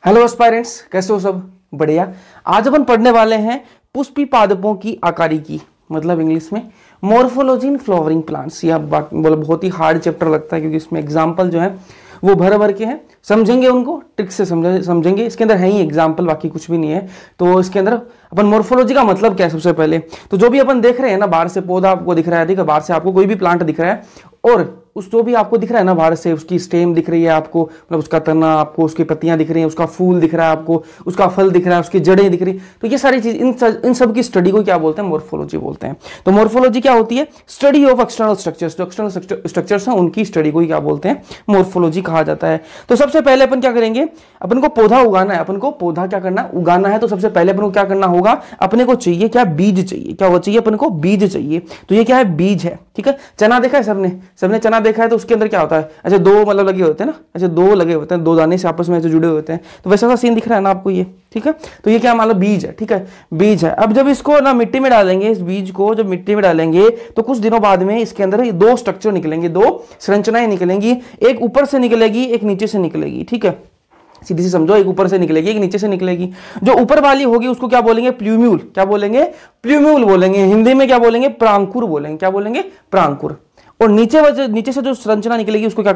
Hello aspirants, कैसे हो सब? बढ़िया। आज अपन पढ़ने वाले हैं पुष्पी पादपों की आकारिकी, मतलब इंग्लिश में मॉर्फोलॉजी इन फ्लावरिंग प्लांट्स। यह बहुत ही हार्ड चैप्टर लगता है क्योंकि इसमें एग्जाम्पल जो है वो भर भर के हैं। समझेंगे उनको, ट्रिक से समझेंगे। इसके अंदर है ही एग्जाम्पल, बाकी कुछ भी नहीं है। तो इसके अंदर अपन मॉर्फोलॉजी का मतलब क्या है सबसे पहले तो जो भी अपन देख रहे हैं ना, बाहर से पौधा आपको दिख रहा है, ठीक है, बाहर से आपको कोई भी प्लांट दिख रहा है और उस जो भी आपको दिख रहा है ना बाहर से, उसकी स्टेम दिख रही है आपको, मतलब उसका तना आपको, उसकी पत्तियां दिख रही हैं, उसका फूल दिख रहा है आपको, उसका फल दिख रहा है, उसकी जड़ें दिख रही, तो ये सारी चीज इन सब की स्टडी को क्या बोलते हैं? मॉर्फोलॉजी बोलते हैं। तो मॉर्फोलॉजी क्या होती है? Study of external structures. जो एक्सटर्नल स्ट्रक्चर्स हैं उनकी स्टडी को क्या बोलते हैं? मॉर्फोलॉजी कहा जाता है। तो सबसे पहले अपन क्या करेंगे, अपन को पौधा उगाना है, अपन को पौधा क्या करना है? उगाना है। तो सबसे पहले अपन को क्या करना होगा? अपने को चाहिए क्या? बीज चाहिए। क्या वो चाहिए? अपन को बीज चाहिए। तो ये क्या है? बीज है, ठीक है। चना देखा है सबने चना देखा है। तो उसके अंदर क्या होता है? अच्छा, दो मतलब लगे होते हैं ना, अच्छा दो लगे होते हैं, दो दाने से आपस में ऐसे जुड़े होते हैं। तो वैसा सा सीन दिख रहा है ना आपको ये, ठीक है। तो ये क्या मतलब बीज है, ठीक है, बीज है। अब जब इसको ना मिट्टी में डालेंगे, इस बीज को जब मिट्टी में डालेंगे तो कुछ दिनों बाद में इसके अंदर दो स्ट्रक्चर निकलेंगे, दो संरचनाएं निकलेंगी। एक ऊपर से निकलेगी, एक नीचे से निकलेगी, ठीक है। सीधी सी समझो, एक ऊपर से निकलेगी, एक नीचे से निकलेगी। जो ऊपर वाली होगी उसको क्या बोलेंगे? प्ल्यूम्यूल। क्या बोलेंगे? प्ल्यूम्यूल बोलेंगे। हिंदी में क्या बोलेंगे? प्रांकुर बोलेंगे। क्या बोलेंगे? प्रांकुर। और नीचे से जो संरचना निकलेगी उसको क्या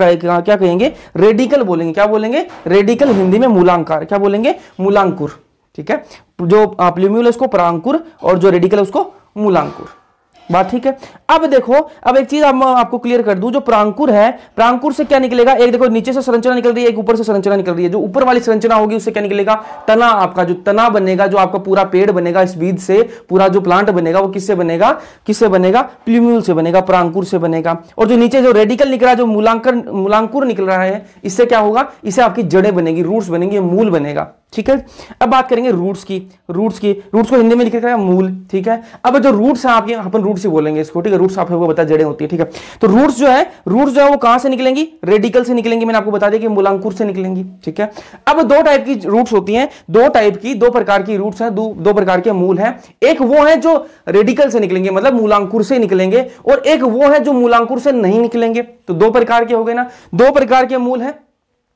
कहेंगे? रेडिकल बोलेंगे। क्या बोलेंगे? रेडिकल। हिंदी में मूलांकार। क्या बोलेंगे? मूलांकुर, ठीक है। जो प्ल्यूम्यूल है उसको प्रांकुर और जो रेडिकल है उसको मूलांकुर। बात ठीक है। अब देखो, अब एक चीज आपको क्लियर कर दूं, जो प्रांकुर है, प्रांकुर से क्या निकलेगा? एक देखो नीचे से संरचना निकल रही है, एक ऊपर से संरचना निकल रही है। जो ऊपर वाली संरचना होगी उससे क्या निकलेगा? तना। आपका जो तना बनेगा, जो आपका पूरा पेड़ बनेगा इस बीज से, पूरा जो प्लांट बनेगा वो किससे बनेगा? प्ल्यूम्यूल से बनेगा, प्रांकुर से बनेगा। और जो नीचे जो रेडिकल निकल रहा है, जो मूलांकुर निकल रहा है, इससे क्या होगा? इससे आपकी जड़ें बनेगी, रूट्स बनेंगे, मूल बनेगा, ठीक है। अब बात करेंगे रूट्स की को हिंदी में लिखा है मूल, ठीक है। अब जो रूट्स हैं आपके, अपन रूट्स ही बोलेंगे इसको, ठीक है। रूट्स आपको पता जड़ें होती है, ठीक है। तो रूट्स जो है वो कहां से निकलेंगी? रेडिकल से निकलेंगी। मैंने आपको बता दिया कि मूलांकुर से निकलेंगी, ठीक है। अब दो टाइप की रूट्स होती हैं, दो प्रकार की रूट्स हैं, दो प्रकार के मूल हैं। एक वो है जो रेडिकल से निकलेंगे, मतलब मूलांकुर से निकलेंगे, और एक वो है जो मूलांकुर से नहीं निकलेंगे। तो दो प्रकार के हो गए ना, दो प्रकार के मूल हैं।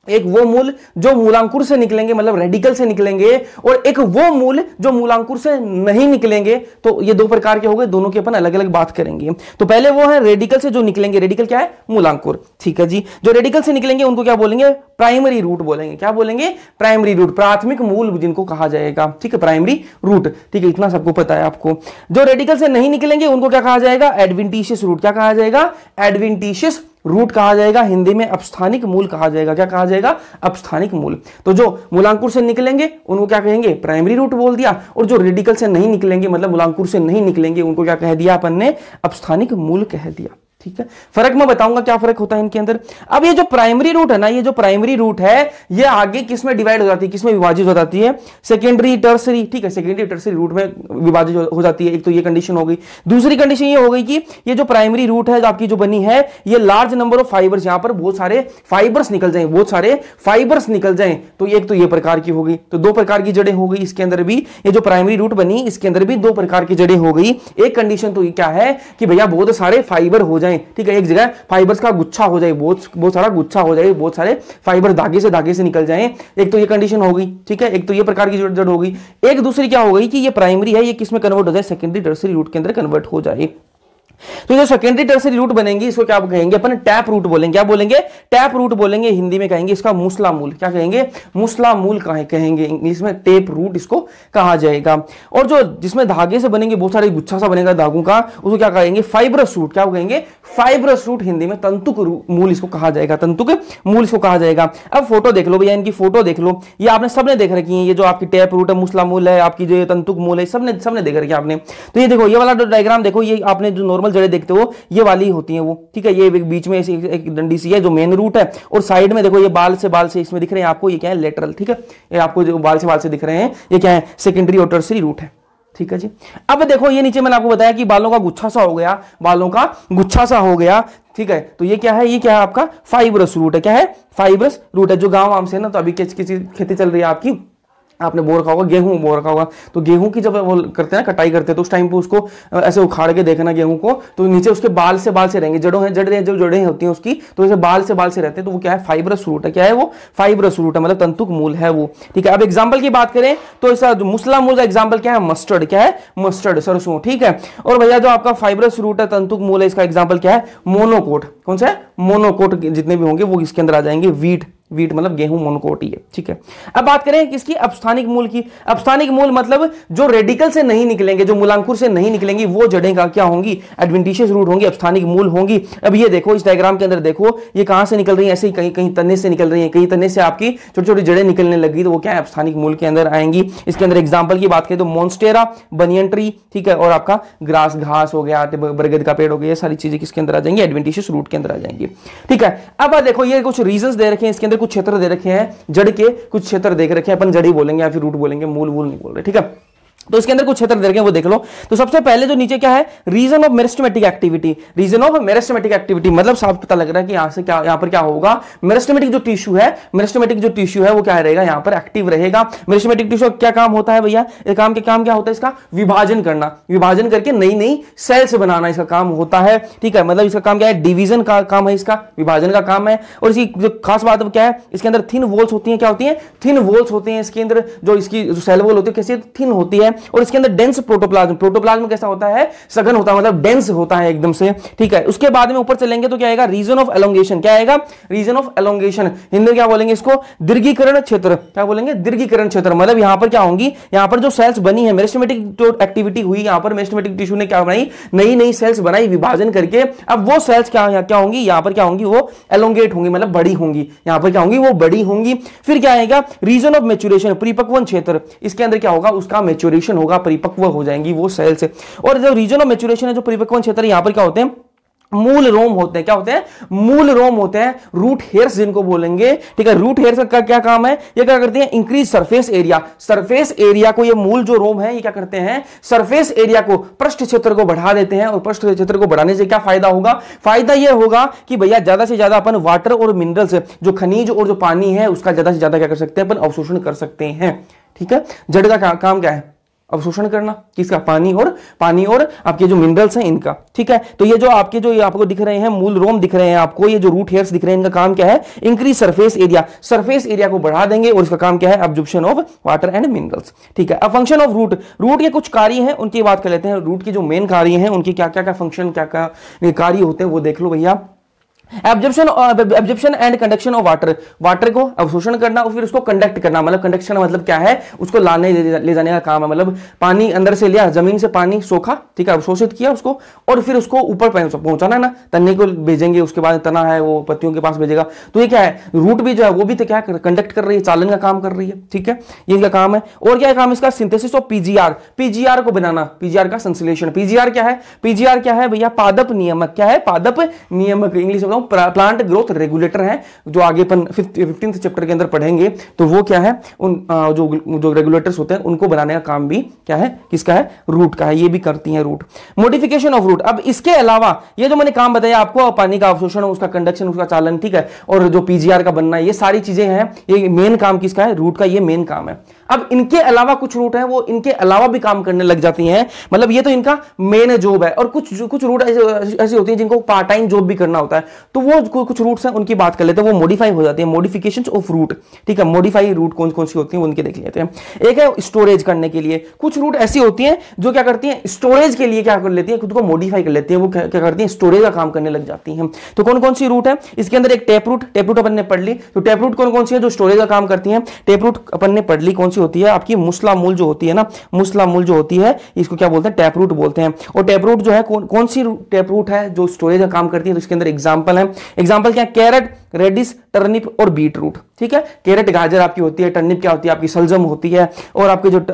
एक वो मूल जो मूलांकुर से निकलेंगे, मतलब रेडिकल से निकलेंगे, और एक वो मूल जो मूलांकुर से नहीं निकलेंगे। तो ये दो प्रकार के हो गए, दोनों की अपन अलग अलग बात करेंगे। तो पहले वो है रेडिकल से जो निकलेंगे, रेडिकल क्या है? मूलांकुर, ठीक है जी। जो रेडिकल से निकलेंगे उनको क्या बोलेंगे? प्राइमरी रूट बोलेंगे। क्या बोलेंगे? प्राइमरी रूट, प्राथमिक मूल जिनको कहा जाएगा, ठीक है, प्राइमरी रूट, ठीक है। इतना सबको पता है आपको। जो रेडिकल से नहीं निकलेंगे उनको क्या कहा जाएगा? Adventitious root. क्या कहा जाएगा? एडवेंटिशियस रूट कहा जाएगा। हिंदी में अपस्थानिक मूल कहा जाएगा। क्या कहा जाएगा? अपस्थानिक मूल। तो जो मूलांकुर से निकलेंगे उनको क्या कहेंगे? प्राइमरी रूट बोल दिया। और जो रेडिकल से नहीं निकलेंगे, मतलब मूलांकुर से नहीं निकलेंगे, उनको क्या कह दिया अपन ने? अपस्थानिक मूल कह दिया, ठीक है। फर्क मैं बताऊंगा क्या फर्क होता है इनके अंदर। अब ये जो प्राइमरी रूट है ना, ये जो प्राइमरी रूट है ये आगे किस में डिवाइड हो जाती है? किस में विभाजित हो जाती है? सेकेंडरी टर्सरी, ठीक है। सेकेंडरी टर्सरी रूट में विभाजित हो जाती है। एक तो ये कंडीशन हो गई। दूसरी कंडीशन ये हो गई कि ये जो प्राइमरी रूट है जो आपकी जो बनी है, ये लार्ज नंबर ऑफ फाइबर्स, यहां पर बहुत सारे फाइबर्स निकल जाए, बहुत सारे फाइबर्स निकल जाए। तो एक तो ये प्रकार की हो गई। तो दो प्रकार की जड़ें हो गई इसके अंदर भी। ये जो प्राइमरी रूट बनी इसके अंदर भी दो प्रकार की जड़ें हो गई। एक कंडीशन तो ये क्या है कि भैया बहुत सारे फाइबर हो जाए, ठीक है। एक जगह फाइबर्स का गुच्छा हो जाए, बहुत सारा गुच्छा हो जाए, बहुत सारे फाइबर धागे से निकल जाएं। एक तो ये कंडीशन हो गई, ठीक है। एक तो ये प्रकार की जड़ हो गई। एक दूसरी क्या हो गई कि ये प्राइमरी है, ये किस में कन्वर्ट हो जाए? सेकेंडरी टर्सरी रूट के अंदर कन्वर्ट हो जाए। तो जो सेकेंडरी टर्सरी रूट बनेंगी इसको क्या कहेंगे अपन? टैप रूट बोलेंगे। क्या बोलेंगे? टैप रूट बोलेंगे। हिंदी में कहेंगे इसका मूसला मूल। क्या कहेंगे? मूसला मूल कहेंगे। इंग्लिश में टेप रूट इसको कहा जाएगा। और जो जिसमें धागे से बनेंगे, बहुत सारे गुच्छा सा बनेगा धागों का, उसको क्या कहेंगे? Fibrous root. क्या कहेंगे? Fibrous root. हिंदी में तंतुक मूल इसको कहा जाएगा, तंतुक मूल इसको कहा जाएगा। अब फोटो देख लो भैया, इनकी फोटो देख लो। ये आपने सबने देख रखी है, ये जो आपकी टैप रूट है, मूसला मूल है, आपकी जो तंतुक मूल है, सबने देख रखी है आपने। तो ये देखो, ये वाला डायग्राम देखो, ये आपने जो नॉर्मल जड़ें देखते हो ये वाली होती है वो, ठीक है। ये बीच में एक डंडी सी है जो मेन रूट है, और साइड में देखो ये बाल से इसमें दिख रहे हैं आपको, ये क्या है? लेटरल, ठीक है। ये आपको जो बाल से दिख रहे हैं ये क्या है? सेकेंडरी और टर्सरी रूट है, ठीक है जी। अब देखो ये नीचे मैंने आपको बताया कि बालों का गुच्छा सा हो गया, ठीक है। तो ये क्या है? ये क्या है आपका? फाइब्रस रूट है। क्या है? फाइब्रस रूट है। जो गांव आम से ना, तो अभी किस खेती चल रही है आपकी? आपने बो रखा होगा, गेहूं बो रखा होगा, तो गेहूं की जब वो करते हैं कटाई करते हैं तो उस टाइम पे उसको ऐसे उखाड़ के देखना गेहूं को, तो नीचे उसके बाल से रहेंगे, जड़ें होती हैं उसकी, तो ऐसे बाल से रहते हैं, तो वो क्या है, फाइब्रस रूट है। क्या है वो, फाइब्रस रूट है, मतलब तंतुक मूल है वो। ठीक है, अब एग्जाम्पल की बात करें तो इसका मुसला मूल का एग्जाम्पल क्या है, मस्टर्ड। क्या है, मस्टर्ड, सरसों। ठीक है, और भैया जो आपका फाइब्रस रूट है, तंतुक मूल है, इसका एग्जाम्पल क्या है, मोनोकोट। कौन सा है, मोनोकोट। जितने भी होंगे वो इसके अंदर आ जाएंगे। वीट मतलब गेहूं मोनोकोट ही है। ठीक है, अब बात करें किसकी, अपस्थानिक मूल की। अपस्थानिक मूल मतलब जो रेडिकल से नहीं निकलेंगे, जो मूलांकुर से नहीं निकलेंगी, वो जड़ें का क्या होंगी, एडवेंटिशियस रूट होंगी, अपस्थानिक मूल होंगी। अब ये देखो इस डायग्राम के अंदर देखो, ये कहां से निकल रही है, ऐसे ही कहीं कहीं तने से निकल रही है, कहीं तने से आपकी छोटी छोटी जड़ें निकलने लगी, तो वो क्या है, अपस्थानिक मूल के अंदर आएंगी। इसके अंदर एग्जाम्पल की बात करें तो मोन्स्टेरा, बनियन ट्री, ठीक है, और आपका ग्रास घास हो गया, बरगद का पेड़ हो गया, ये सारी चीजें किसके अंदर आ जाएंगी, एडवेंटिशियस रूट के अंदर आ जाएंगी। ठीक है, अब देखो ये कुछ रीजंस दे रखे हैं, इसके अंदर कुछ क्षेत्र दे रखे हैं, जड़ के कुछ क्षेत्र देख रखे हैं, अपन जड़ी बोलेंगे या फिर रूट बोलेंगे, मूल नहीं बोल रहे। ठीक है, तो इसके अंदर कुछ क्षेत्र दे रखे हैं, वो देख लो। तो सबसे पहले जो नीचे क्या है, region of meristematic activity. Region of meristematic activity मतलब साफ पता लग रहा है कि यहां से क्या, यहां पर क्या होगा, मेरिस्टेमेटिक जो टिश्यू है वो क्या रहेगा, यहां पर एक्टिव रहेगा। मेरिस्टेमेटिक टिश्यू क्या काम होता है भैया, काम क्या होता है इसका, विभाजन करना, विभाजन करके नई नई सेल्स बनाना इसका काम होता है। ठीक है, मतलब इसका काम क्या है, डिवीजन का काम है, इसका विभाजन का काम है। और इसकी जो खास बात क्या है, इसके अंदर थिन वॉल्स होती है। क्या होती है, थिन वॉल्स होती है इसके अंदर, जो इसकी जो सेल वॉल होती है कैसी थिन होती है। और इसके अंदर डेंस प्रोटोप्लाज्म कैसा होता है, सघन होता है, मतलब डेंस होता है एकदम से। ठीक है, उसके बाद में ऊपर चलेंगे तो क्या आएगा, रीजन ऑफ एलोंगेशन। क्या आएगा, रीजन ऑफ एलोंगेशन। हिंदी में क्या बोलेंगे इसको, दीर्घीकरण क्षेत्र। क्या बोलेंगे, दीर्घीकरण क्षेत्र। मतलब यहां पर क्या होंगी, यहां पर जो सेल्स बनी है, मेरिस्टेमेटिक जो एक्टिविटी हुई यहां पर, मेरिस्टेमेटिक टिश्यू ने क्या बनाई, नई नई सेल्स बनाई विभाजन करके। अब वो सेल्स क्या होंगी, यहां पर क्या होंगी, वो एलोंगेट होंगी, मतलब बड़ी होंगी। यहां पर क्या होंगी, वो बड़ी होंगी। फिर क्या आएगा, रीजन ऑफ मैच्योरेशन, परिपक्वन क्षेत्र। इसके अंदर क्या होगा, उसका मैच्योरेशन होगा, परिपक्व हो जाएंगी वो सेल्स। और जो रीजन ऑफ मैच्योरेशन है, जो परिपक्वन क्षेत्र, यहां पर क्या होते हैं, मूल रोम होते हैं। क्या होते हैं, मूल रोम होते हैं, रूट हेयर्स जिनको बोलेंगे। ठीक है, रूट हेयर्स का क्या काम है, ये क्या करते हैं, increase surface area. Surface area को, ये मूल जो रोम है ये क्या करते हैं, सरफेस एरिया को, पृष्ठ क्षेत्र को बढ़ा देते हैं। और पृष्ठ क्षेत्र को बढ़ाने से क्या फायदा होगा, फायदा ये होगा कि भैया ज्यादा से ज्यादा अपन वाटर और मिनरल्स, जो खनिज और जो पानी है उसका ज्यादा से ज्यादा क्या कर सकते हैं, अपन अवशोषण कर सकते हैं। ठीक है, जड़ का काम क्या है, अवशोषण करना, किसका, पानी और आपके जो मिनरल्स हैं इनका। ठीक है, तो ये जो आपके जो आपको दिख रहे हैं मूल रोम दिख रहे हैं आपको, ये जो रूट हेयर्स दिख रहे हैं, इनका काम क्या है, increase surface area. Surface area को बढ़ा देंगे और इसका काम क्या है, absorption of water and minerals. ठीक है, अब फंक्शन ऑफ रूट के कुछ कार्य हैं, उनकी बात कर लेते हैं। रूट के जो मेन कार्य हैं, उनके क्या क्या फंक्शन, क्या क्या कार्य होते हैं, वो देख लो भैया। Absorption and conduction of water को अवशोषण करना और फिर उसको कंडक्ट करना। मतलब कंडक्शन मतलब क्या है, उसको लाने ले जाने का काम है। मतलब पानी अंदर से लिया, जमीन से पानी सोखा, ठीक है, अवशोषित किया उसको, और फिर उसको ऊपर पहुंचाना है ना, तने को भेजेंगे, उसके बाद तना है वो पत्तियों के पास भेजेगा। तो ये क्या है, रूट भी जो है वो भी तो क्या कंडक्ट कर रही है, चालन का काम कर रही है। ठीक है, ये इनका काम है। और क्या काम इसका, सिंथेसिस ऑफ पीजीआर को बनाना, पीजीआर का संश्लेषण। पीजीआर क्या है भैया, पादप नियमक। क्या है, पादप नियमक, इंग्लिश में प्लांट ग्रोथ रेगुलेटर है, जो आगे अपन 15th चैप्टर के अंदर पढ़ेंगे। तो वो क्या है, उन जो रेगुलेटर्स होते हैं उनको बनाने का काम भी क्या है, किसका है, रूट का है। ये भी करती है रूट। मॉडिफिकेशन ऑफ रूट, अब इसके अलावा ये जो मैंने काम बताया आपको, पानी का अवशोषण, उसका कंडक्शन, उसका चालन, ठीक है, और जो पीजीआर का बनना, ये सारी चीजें हैं, ये मेन काम किसका है, रूट का, ये मेन काम है। अब इनके अलावा कुछ रूट है, वो इनके अलावा भी काम करने लग जाती हैं। मतलब ये तो इनका मेन जॉब है। और कुछ रूट ऐसी होती है जिनको पार्ट टाइम जॉब भी करना होता है। तो वो कुछ रूट्स हैं, उनकी बात कर लेते हैं। वो मॉडिफाई हो जाती है, मॉडिफिकेशंस ऑफ रूट। ठीक है, मॉडिफाई रूट कौन कौन सी होती हैं, उनके देख लेते हैं। एक है स्टोरेज करने के लिए। कुछ रूट ऐसी होती हैं जो क्या करती हैं, स्टोरेज के लिए क्या कर लेती है, खुद को मॉडिफाई कर लेती है। वो क्या करती है, स्टोरेज का काम करने लग जाती हैं। तो कौन कौन सी रूट है, इसके अंदर एक टेप रूट अपन ने पढ़ ली। तो टेप रूट कौन कौन सी है, जो स्टोरेज का काम करती है। टेप रूट अपन ने पढ़ ली, कौन सी होती है आपकी, मुसला मूल जो होती है ना, मुसला मूल जो होती है, इसको क्या बोलते हैं, टैप रूट बोलते हैं। और टैप रूट जो है कौन सी टैप रूट है जो स्टोरेज का काम करती है। तो इसके अंदर एग्जांपल है, एग्जांपल क्या, कैरेट, रेडिश, टर्निप और बीट रूट। ठीक है, कैरेट गाजर आपकी होती है, टर्निप क्या होती है आपकी, सलजम होती है, और आपके जो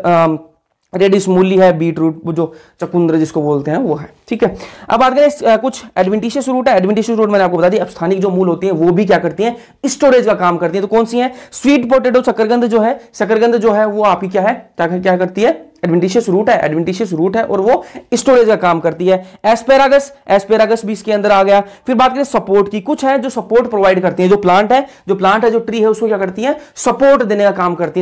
रेडिश मूली है, बीट रूट जो चकुंद्र जिसको बोलते हैं वो है। ठीक है, अब बात करें कुछ एडवेंटिशियस रूट है। एडवेंटिशियस रूट मैंने आपको बता दी, अपस्थानिक जो मूल होती हैं वो भी क्या करती हैं, स्टोरेज का काम करती हैं। तो कौन सी है, स्वीट पोटैटो, शकरकंद जो है वो आपकी क्या है, क्या करती है, एडवेंटिशियस रूट है और वो स्टोरेज का काम करती है। एस्पेरागस भी इसके अंदर आ गया। फिर बात करें सपोर्ट की, कुछ है जो सपोर्ट प्रोवाइड करती है, जो प्लांट है जो ट्री है उसको क्या करती है, सपोर्ट देने का काम करती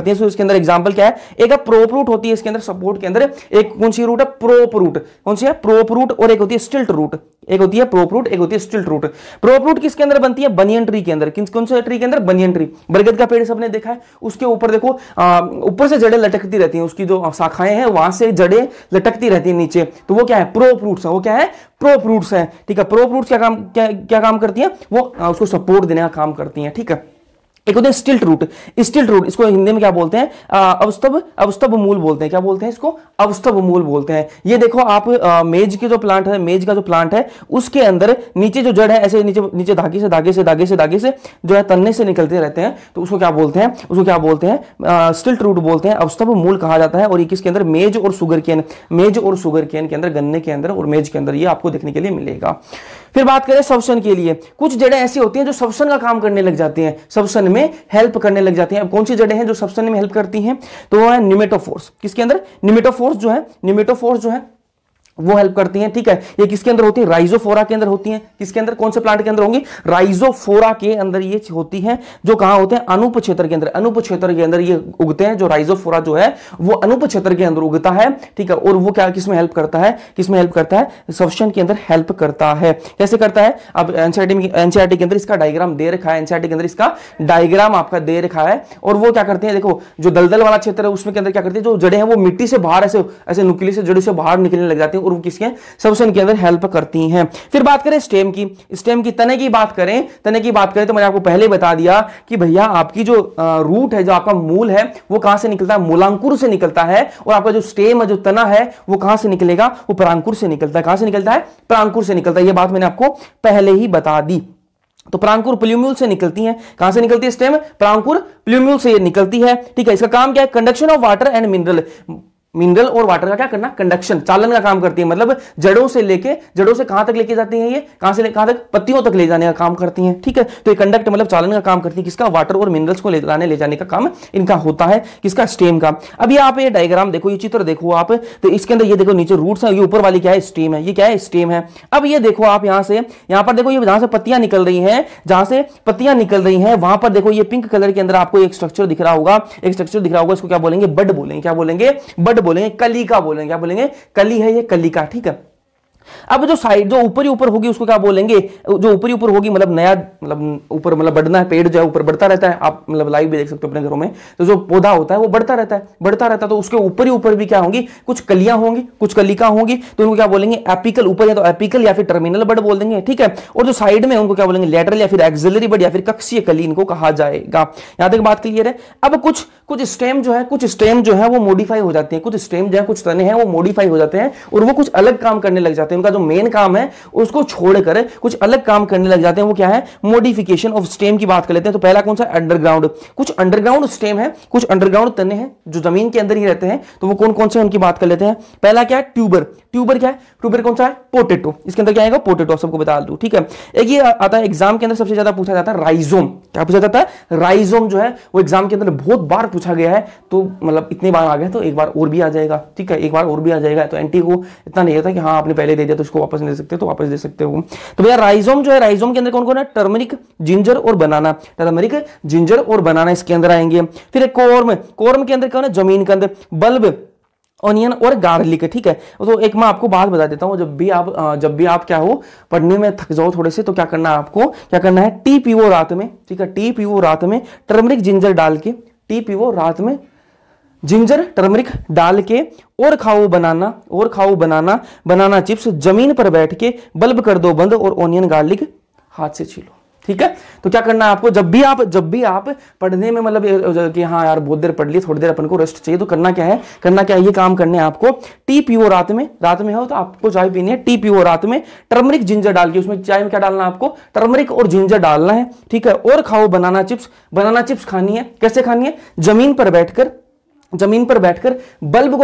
है। तो इसके अंदर एग्जांपल क्या है, एक प्रोप रूट होती है इसके अंदर, सपोर्ट के अंदर एक कौन सी रूट है, प्रोप रूट। कौन सी है, प्रोप रूट, और एक होती है स्टिल्ट रूट। एक होती है प्रोप रूट, एक होती है स्टिल्ट रूट। प्रोप रूट किसके अंदर बनती है, बनियन ट्री के अंदर। कौन से ट्री के अंदर, बनियन ट्री। बरगद का पेड़ सबने देखा है, उसके ऊपर देखो ऊपर से जड़ें लटकती रहती हैं, उसकी जो शाखाएं हैं वहां से जड़ें लटकती रहती हैं नीचे, तो वो क्या है, प्रोप रूट्स है। वो क्या है, प्रोप रूट्स है। ठीक है, प्रोप रूट्स क्या काम करती है, वो उसको सपोर्ट देने का काम करती है। ठीक है, एक होते हैं स्टिल्ट रूट। इसको हिंदी में क्या बोलते हैं, अवस्तभ मूल बोलते हैं। क्या बोलते हैं इसको, अवस्तभ मूल बोलते हैं। ये देखो आप मेज के जो प्लांट है, मेज का जो प्लांट है उसके अंदर नीचे जो जड़ है ऐसे नीचे धागे से जो है तन्ने से निकलते रहते हैं, तो उसको क्या बोलते हैं, स्टिल्ट रूट बोलते हैं, अवस्तभ मूल कहा जाता है। और ये किसके अंदर, मेज और शुगर केन के अंदर, गन्ने के अंदर और मेज के अंदर ये आपको देखने के लिए मिलेगा। फिर बात करें सवसन के लिए, कुछ जड़ें ऐसी होती हैं जो सवसन का काम करने लग जाती हैं, सवसन में हेल्प करने लग जाती हैं। अब कौन सी जड़ें हैं जो सवसन में हेल्प करती हैं, तो वो है निमेटोफोर्स। किसके अंदर, निमेटोफोर्स जो है वो हेल्प करती हैं। ठीक है, ये किसके अंदर होती है, राइजोफोरा के अंदर होती हैं। किसके अंदर, कौन से प्लांट के अंदर होंगी, राइजोफोरा के अंदर ये होती हैं, जो कहां होते हैं, अनुप क्षेत्र के अंदर ये उगते हैं। जो राइजोफोरा जो है वो अनुप क्षेत्र के अंदर उगता है। ठीक है, और वो क्या किसमें हेल्प करता है, सवसन के अंदर हेल्प करता है। कैसे करता है, अब एनसीईआरटी के अंदर इसका डायग्राम दे रखा है, एनसीईआरटी के अंदर इसका डायग्राम आपका दे रखा है। और वो क्या करते हैं, देखो जो दलदल वाला क्षेत्र है उसमें के अंदर क्या करते हैं, जो जड़ें हैं वो मिट्टी से बाहर ऐसे नुकीली से जड़ों से बाहर निकलने लग जाती हैं, और वो किसके सवसन के अंदर हेल्प करती हैं। फिर बात करें स्टेम की, तने की बात करें तो मैंने आपको पहले बता दिया कि भैया आपकी जो रूट है, जो आपका मूल है, वो कहां से निकलता है, मूलांकुर से निकलता है। और आपका जो स्टेम है, जो तना है, वो कहां से निकलेगा, वो परांकुर से निकलता है। कहां से निकलता है, परांकुर से निकलता है। ये बात मैंने आपको पहले ही बता दी। तो परांकुर प्लूम्यूल से निकलती है। कहां से निकलती है स्टेम, परांकुर प्लूम्यूल से निकलती है। ठीक है, इसका काम क्या है, conduction of water and mineral और वाटर का क्या करना, कंडक्शन, चालन का काम करती है। मतलब जड़ों से कहां तक लेके जाती हैं, ये कहां से कहां तक, पत्तियों तक ले जाने का काम करती हैं। ठीक है, तो ये कंडक्ट मतलब चालन का काम करती है, किसका, वाटर और मिनरल्स को ले जाने का काम इनका होता है, किसका, स्टेम का। अब ये आप ये डायग्राम देखो, ये चित्र देखो आप, तो इसके अंदर ये देखो नीचे रूट्स है, ये ऊपर वाली क्या है, स्टेम है। ये क्या है, स्टेम है। अब ये देखो आप यहां पर देखो, ये जहां से पत्तियां निकल रही हैं, वहां पर देखो ये पिंक कलर के अंदर आपको एक स्ट्रक्चर दिख रहा होगा, इसको क्या बोलेंगे, बड बोलेंगे, कलिका बोलेंगे। क्या बोलेंगे, कली है ये, कलिका। ठीक है, अब जो साइड जो ऊपर ही ऊपर होगी उसको क्या बोलेंगे, जो ऊपर ही ऊपर होगी मतलब नया, मतलब ऊपर मतलब बढ़ना है, पेड़ जो है ऊपर बढ़ता रहता है, आप मतलब लाइव भी देख सकते हो अपने घरों में। तो जो पौधा होता है वो बढ़ता रहता है, तो उसके ऊपर ही ऊपर भी क्या होंगी, कुछ कलियां होंगी, कुछ कलिका होंगी, तो उनको क्या बोलेंगे, एपिकल। ऊपर या तो एपिकल या फिर टर्मिनल बड बोल देंगे। ठीक है, और जो साइड में उनको क्या बोलेंगे, लेटरल या फिर एक्सिलरी बड या फिर कक्षीय कली इनको कहा जाएगा। यहां तक बात क्लियर है। अब कुछ स्टेम जो है वो मॉडिफाई हो जाते हैं, कुछ स्टेम जो है, कुछ तने हैं वो मॉडिफाई हो जाते हैं और वो कुछ अलग काम करने लग जाते हैं। उनका जो मेन काम है उसको छोड़कर कुछ अलग काम करने लग जाते हैं। वो क्या है, मॉडिफिकेशन ऑफ स्टेम की बात कर लेते हैं। तो पहला कौन सा, अंडरग्राउंड। कुछ अंडरग्राउंड स्टेम है, कुछ अंडरग्राउंड तने हैं जो जमीन के अंदर ही रहते हैं, तो वो कौन कौन से उनकी बात कर लेते हैं। पहला क्या है, ट्यूबर क्या है, ट्यूबर कौन सा है, पोटैटो। इसके अंदर क्या आएगा, पोटैटो, सबको बता दूं। ठीक है, एक ये आता है एग्जाम के अंदर सबसे ज्यादा पूछा जाता है, राइजोम। क्या पूछा जाता है, राइजोम जो है वो एग्जाम के अंदर बहुत बार पूछा गया है, तो मतलब इतनी बार आ गया तो एक बार और भी आ जाएगा। ठीक है, एक बार और भी आ जाएगा, तो एंटी को इतना नहीं रहता कि हाँ आपने पहले दे दिया तो इसको वापस नहीं दे सकते, तो वापस दे सकते हो। तो भैया राइजोम जो है, राइजोम के अंदर कौन कौन है, टर्मरिक, जिंजर और बनाना, इसके अंदर आएंगे। फिर कोर्म के अंदर कौन है, जमीन के अंदर, बल्ब, ऑनियन और गार्लिक। ठीक है, तो एक मैं आपको बात बता देता हूं, जब भी आप क्या हो, पढ़ने में थक जाओ थोड़े से, तो क्या करना है आपको, क्या करना है, टी पीओ रात में। ठीक है, टी पीओ रात में, टर्मरिक जिंजर डाल के, टी पीओ रात में, जिंजर टर्मरिक डाल के, और खाओ बनाना चिप्स, जमीन पर बैठ के, बल्ब कर दो बंद, और ऑनियन गार्लिक हाथ से छीलो। ठीक है, तो क्या करना है आपको, जब भी आप पढ़ने में मतलब कि हाँ यार बहुत देर पढ़ ली, थोड़ी देर अपन को रेस्ट चाहिए, तो करना क्या है, ये काम करने हैं आपको। टी पीओ रात में हो तो आपको चाय पीनी है, टी पीओ रात में, टर्मरिक जिंजर डाल के, उसमें चाय में क्या डालना है आपको, टर्मरिक और जिंजर डालना है। ठीक है, और खाओ बनाना चिप्स खानी है। कैसे खानी है, जमीन पर बैठकर, बल्ब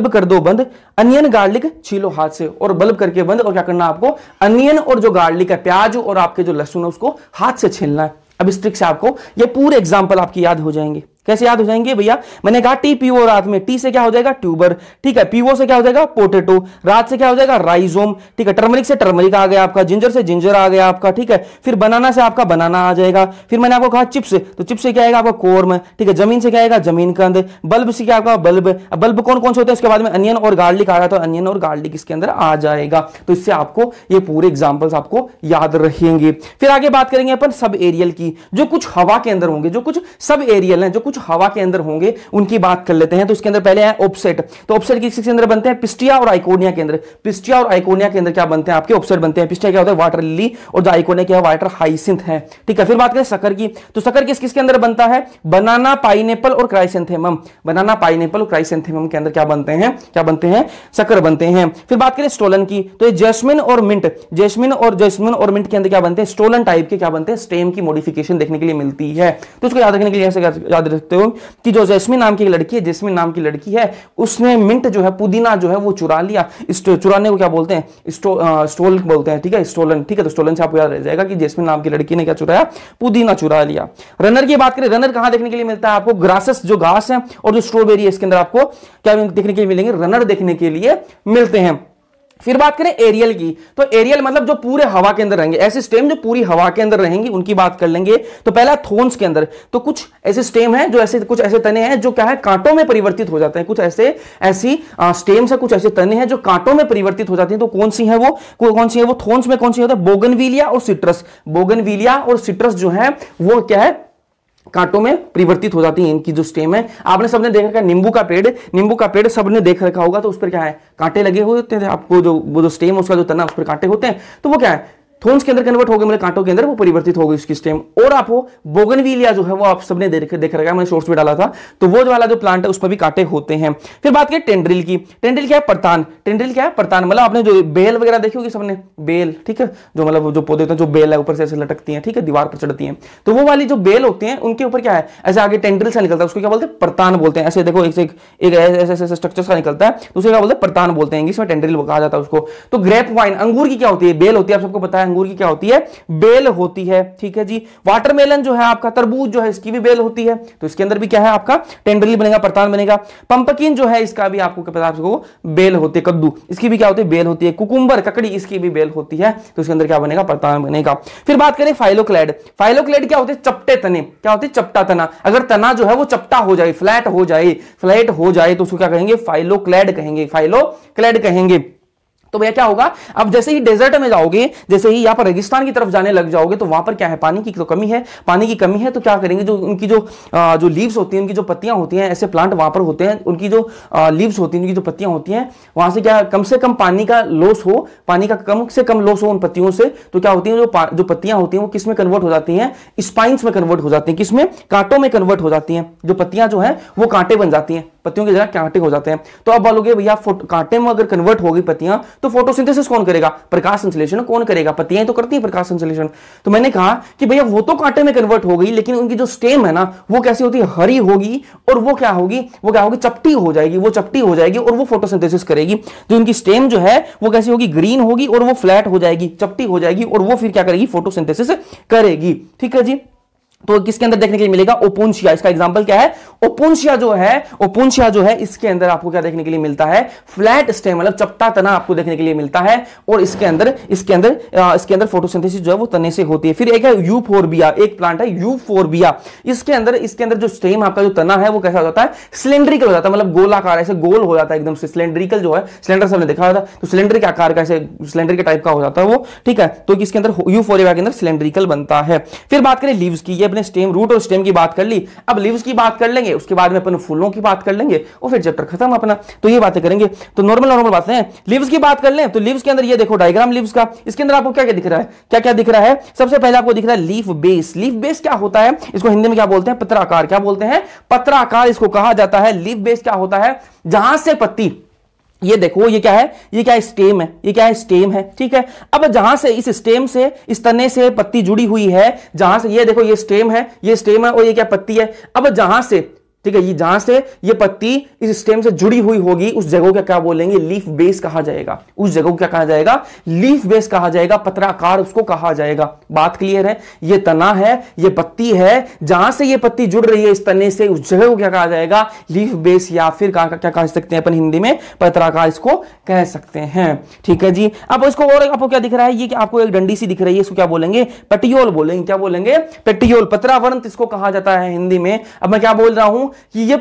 कर दो बंद, अनियन गार्लिक छीलो हाथ से, और बल्ब करके बंद। और क्या करना है आपको, अनियन और जो गार्लिक है, प्याज और आपके जो लहसुन है, उसको हाथ से छीलना है। अब इस ट्रिक से आपको ये पूरे एग्जाम्पल आपकी याद हो जाएंगे। कैसे याद हो जाएंगे भैया? मैंने कहा टी पीओ रात में, टी से क्या हो जाएगा? ट्यूबर, ठीक है। पीओ से क्या हो जाएगा? पोटेटो, रात से क्या हो जाएगा? राइजोम, ठीक है। टर्मरिक से टर्मरिक आ गया आपका, जिंजर से जिंजर आ गया आपका, ठीक है। फिर बनाना से आपका बनाना आ जाएगा। फिर मैंने आपको कहा चिप्स, तो चिप्स से क्या आएगा आपका? कोर्म, ठीक है। जमीन से क्या आएगा? जमीन कंद। बल्ब से क्या आएगा? बल्ब। बल्ब कौन कौन से होते हैं? उसके बाद में अनियन और गार्लिक आ गया, तो अनियन और गार्लिक इसके अंदर आ जाएगा। तो इससे आपको ये पूरे एग्जांपल्स आपको याद रहेंगे। फिर आगे बात करेंगे अपन सब एरियल की, जो कुछ हवा के अंदर होंगे, जो कुछ सब एरियल हैं, जो कुछ हवा के अंदर होंगे, उनकी बात कर लेते हैं। तो इसके अंदर पहले है ऑफसेट। तो ऑफसेट किसके अंदर बनते हैं? पिस्टिया और आइकोनिया के अंदर। पिस्टिया और आइकोनिया के अंदर क्या बनते हैं? आपके ऑफसेट बनते हैं। पिस्टिया क्या होता है? वाटर लिली, और जो आइकोनिया क्या है? वाटर हाइसिंथ है, ठीक है। फिर बात करें शक्कर की, तो शक्कर किसके अंदर बनता है? बनाना, पाइनएप्पल और क्राइसेंथेमम। बनाना, पाइनएप्पल और क्राइसेंथेमम के अंदर क्या बनते हैं? क्या बनते हैं? शक्कर बनते हैं। फिर बात करें स्टोलन की, तो ये जैस्मिन और मिंट, जैस्मिन और मिंट के अंदर क्या बनते हैं? स्टोलन टाइप के क्या बनते हैं? स्टेम की मॉडिफिकेशन देखने के लिए मिलती है। तो उसको याद रखने के लिए ऐसे याद रखते हो कि जो जैस्मिन नाम की लड़की है, जैस्मिन नाम की लड़की है, उसने मिंट जो है, पुदीना जो है वो चुरा लिया। चुराने को क्या बोलते हैं? स्टोल बोलते हैं, ठीक है, स्टोलन, ठीक है। तो स्टोलन से आपको याद रह जाएगा कि जैस्मिन नाम की लड़की ने क्या चुराया? पुदीना चुरा लिया। रनर की बात करें, रनर कहां देखने के लिए मिलता है आपको? ग्रासेस, जो घास है, और जो स्ट्रॉबेरी है, इसके अंदर आपको क्या देखने के लिए मिलेंगे? रनर देखने के लिए मिलते हैं। फिर बात करें एरियल की, तो एरियल मतलब जो पूरे हवा के अंदर रहेंगे, ऐसे स्टेम जो पूरी हवा के अंदर रहेंगी, उनकी बात कर लेंगे। तो पहला थोन्स के अंदर, तो कुछ ऐसे स्टेम हैं जो ऐसे, कुछ ऐसे तने हैं जो क्या है? कांटों में परिवर्तित हो जाते हैं। कुछ ऐसे ऐसी स्टेम्स है, कुछ ऐसे तने हैं जो कांटों में परिवर्तित हो जाती हैं। तो कौन सी है वो? कौन सी है वो? थोन्स में कौन सी होता है? बोगनविलिया और सिट्रस। बोगनविलिया और सिट्रस जो है वो क्या है? कांटों में परिवर्तित हो जाती है। इनकी जो स्टेम है, आपने सबने देख रखा है नींबू का पेड़, नींबू का पेड़ सबने देख रखा होगा, तो उस पर क्या है? कांटे लगे हुए होते हैं। आपको जो स्टेम, उसका जो तना, उस पर कांटे होते हैं। तो वो क्या है? थोन्स के अंदर कन्वर्ट हो गए, मतलब कांटों के अंदर वो परिवर्तित हो गई उसकी स्टेम। और आपको बोगनविलिया जो है वो आप सबने देख रखा है, मैंने शॉर्ट्स में डाला था। तो वो वाला जो प्लांट है उस पर भी कांटे होते हैं। फिर बात करें टेंड्रिल की, टेंड्रिल क्या है? परतान। टेंड्रिल क्या है? परतान। मतलब आपने जो बेल वगैरह देखी होगी सबने, बेल, ठीक है, जो मतलब जो पौधे होते हैं, जो बेल है ऊपर से ऐसे लटकती हैं, ठीक है, दीवार पर चढ़ती हैं, तो वो वाली जो बेल होती हैं उनके ऊपर क्या है? ऐसे आगे टेंड्रिल सा निकलता है, उसको क्या बोलते हैं? परतान बोलते हैं। ऐसे देखो, एक ऐसे स्ट्रक्चर सा निकलता है, उसे क्या बोलते हैं? परतान बोलते हैं। इंग्लिश में टेंड्रिल कहा जाता है उसको। तो ग्रेप वाइन, अंगूर की क्या होती है? बेल होती है। आप सबको पता है अंगूर की क्या होती है? बेल होती है, ठीक है जी। वाटरमेलन जो है आपका, तरबूज जो है, इसकी भी बेल होती है। तो इसके अंदर भी क्या है आपका? टेंड्रिल बनेगा, परतान बनेगा। पंपकिन जो है, इसका भी आपको क्या पता है? बेल होती है। कद्दू, इसकी भी क्या होती है? बेल होती है। कुकुम्बर, ककड़ी, इसकी भी बेल होती है। तो इसके अंदर क्या बनेगा? परतान बनेगा। फिर बात करें फाइलोक्लेड। फाइलोक्लेड क्या होते हैं? चपटे तने। क्या होते हैं? चपटा तना। अगर तना जो है वो चपटा हो जाए, फ्लैट हो जाए, तो उसको क्या कहेंगे? फाइलोक्लेड कहेंगे, फाइलोक्लेड कहेंगे। तो भैया क्या होगा? अब जैसे ही डेजर्ट में जाओगे, जैसे ही यहां पर रेगिस्तान की तरफ जाने लग जाओगे, तो वहां पर क्या है? पानी की तो कमी है, पानी की कमी है। तो क्या करेंगे? जो उनकी जो लीव्स होती हैं, उनकी जो पत्तियां होती हैं, ऐसे प्लांट वहां पर होते हैं, उनकी जो लीव्स होती हैं, उनकी जो पत्तियां होती हैं, वहां से क्या कम से कम पानी का लॉस हो, पानी का कम से कम लॉस हो उन पत्तियों से। तो क्या होती है? जो पत्तियां होती हैं वो किस में कन्वर्ट हो जाती हैं? स्पाइन्स में कन्वर्ट हो जाती हैं। किसमें? कांटों में कन्वर्ट हो जाती हैं। जो पत्तियां जो है वो कांटे बन जाती हैं, पत्तियों की जगह कांटे हो जाते हैं। तो अब बोलोगे भैया कांटे में अगर कन्वर्ट हो गई पत्तियां, तो फोटोसिंथेसिस कौन करेगा? प्रकाश संश्लेषण कौन करेगा? पत्तियां तो करती हैं प्रकाश संश्लेषण। तो मैंने कहा कि भैया वो तो कांटे में कन्वर्ट हो गई, लेकिन उनकी जो स्टेम है ना, वो कैसी होती है? हरी होगी, और वो क्या होगी? चपटी हो जाएगी। वो चपटी हो जाएगी और वो फोटोसिंथेसिस करेगी। जो उनकी स्टेम जो है वो कैसी होगी? ग्रीन होगी, और वो फ्लैट हो जाएगी, चपटी हो जाएगी, और वो फिर क्या करेगी? फोटोसिंथेसिस करेगी, ठीक है जी। तो किसके अंदर देखने के लिए मिलेगा? ओपुंशिया। इसका एग्जांपल क्या है? ओपुंशिया जो है इसके अंदर आपको क्या देखने के लिए मिलता है? फ्लैट स्टेम, मतलब चपटा तना आपको देखने के लिए मिलता है। और इसके अंदर फोटोसिंथेसिस जो है वो तने से होती है। फिर एक है यूफोर्बिया, एक प्लांट है यूफोर्बिया। इसके अंदर जो स्टेम आपका जो तना है वो कैसा हो जाता है? सिलेंड्रिकल हो जाता है, मतलब गोलाकार, ऐसे गोल हो जाता है एकदम से। सिलेंड्रिकल जो है, सिलेंडर सबने देखा था, तो सिलेंडर के आकार का, ऐसे सिलेंडर के टाइप का हो जाता है वो, ठीक है। तो इसके अंदर यूफोर्बिया के अंदर सिलेंड्रिकल बनता है। फिर बात करें लीव्स की, अपने स्टेम, रूट और स्टेम की बात कर ली। अब लीव्स की बात कर लेंगे, उसके बाद में अपन फूलों की बात कर लेंगे, और फिर चैप्टर खत्म अपना। तो ये बातें करेंगे। तो नॉर्मल बातें हैं। लीव्स की बात कर लें, तो लीव्स के अंदर ये देखो डायग्राम लीव्स का। इसके अंदर आपको क्या क्या दिख रहा है? क्या क्या दिख रहा है? सबसे पहले आपको दिख रहा है लीफ बेस। लीफ बेस क्या होता है? इसको हिंदी में क्या बोलते हैं? पत्राकार। क्या बोलते हैं? पत्राकार इसको कहा जाता है। लीफ बेस क्या होता है? जहां से पत्ती, ये देखो, ये क्या है? ये क्या है? स्टेम है। ये क्या है? स्टेम है, ठीक है। अब जहां से इस स्टेम से, इस तने से पत्ती जुड़ी हुई है, जहां से ये देखो, ये स्टेम है, और ये क्या? पत्ती है। अब जहां से ठीक है, ये जहां से ये पत्ती इस स्टेम से जुड़ी हुई होगी उस जगह को क्या बोलेंगे, लीफ बेस कहा जाएगा। उस जगह को क्या कहा जाएगा, लीफ बेस कहा जाएगा, पत्राकार उसको कहा जाएगा। बात क्लियर है? ये तना है, ये पत्ती है, जहां से ये पत्ती जुड़ रही है इस तने से, उस जगह को क्या कहा जाएगा, लीफ बेस, या फिर क्या कह सकते हैं अपन हिंदी में, पत्राकार इसको कह सकते हैं। ठीक है जी। अब इसको और आपको क्या दिख रहा है, ये कि आपको एक डंडी सी दिख रही है, इसको क्या बोलेंगे, पेटियोल बोलेंगे। क्या बोलेंगे, पेटियोल, पत्रावरण इसको कहा जाता है हिंदी में। अब मैं क्या बोल रहा हूं कि ये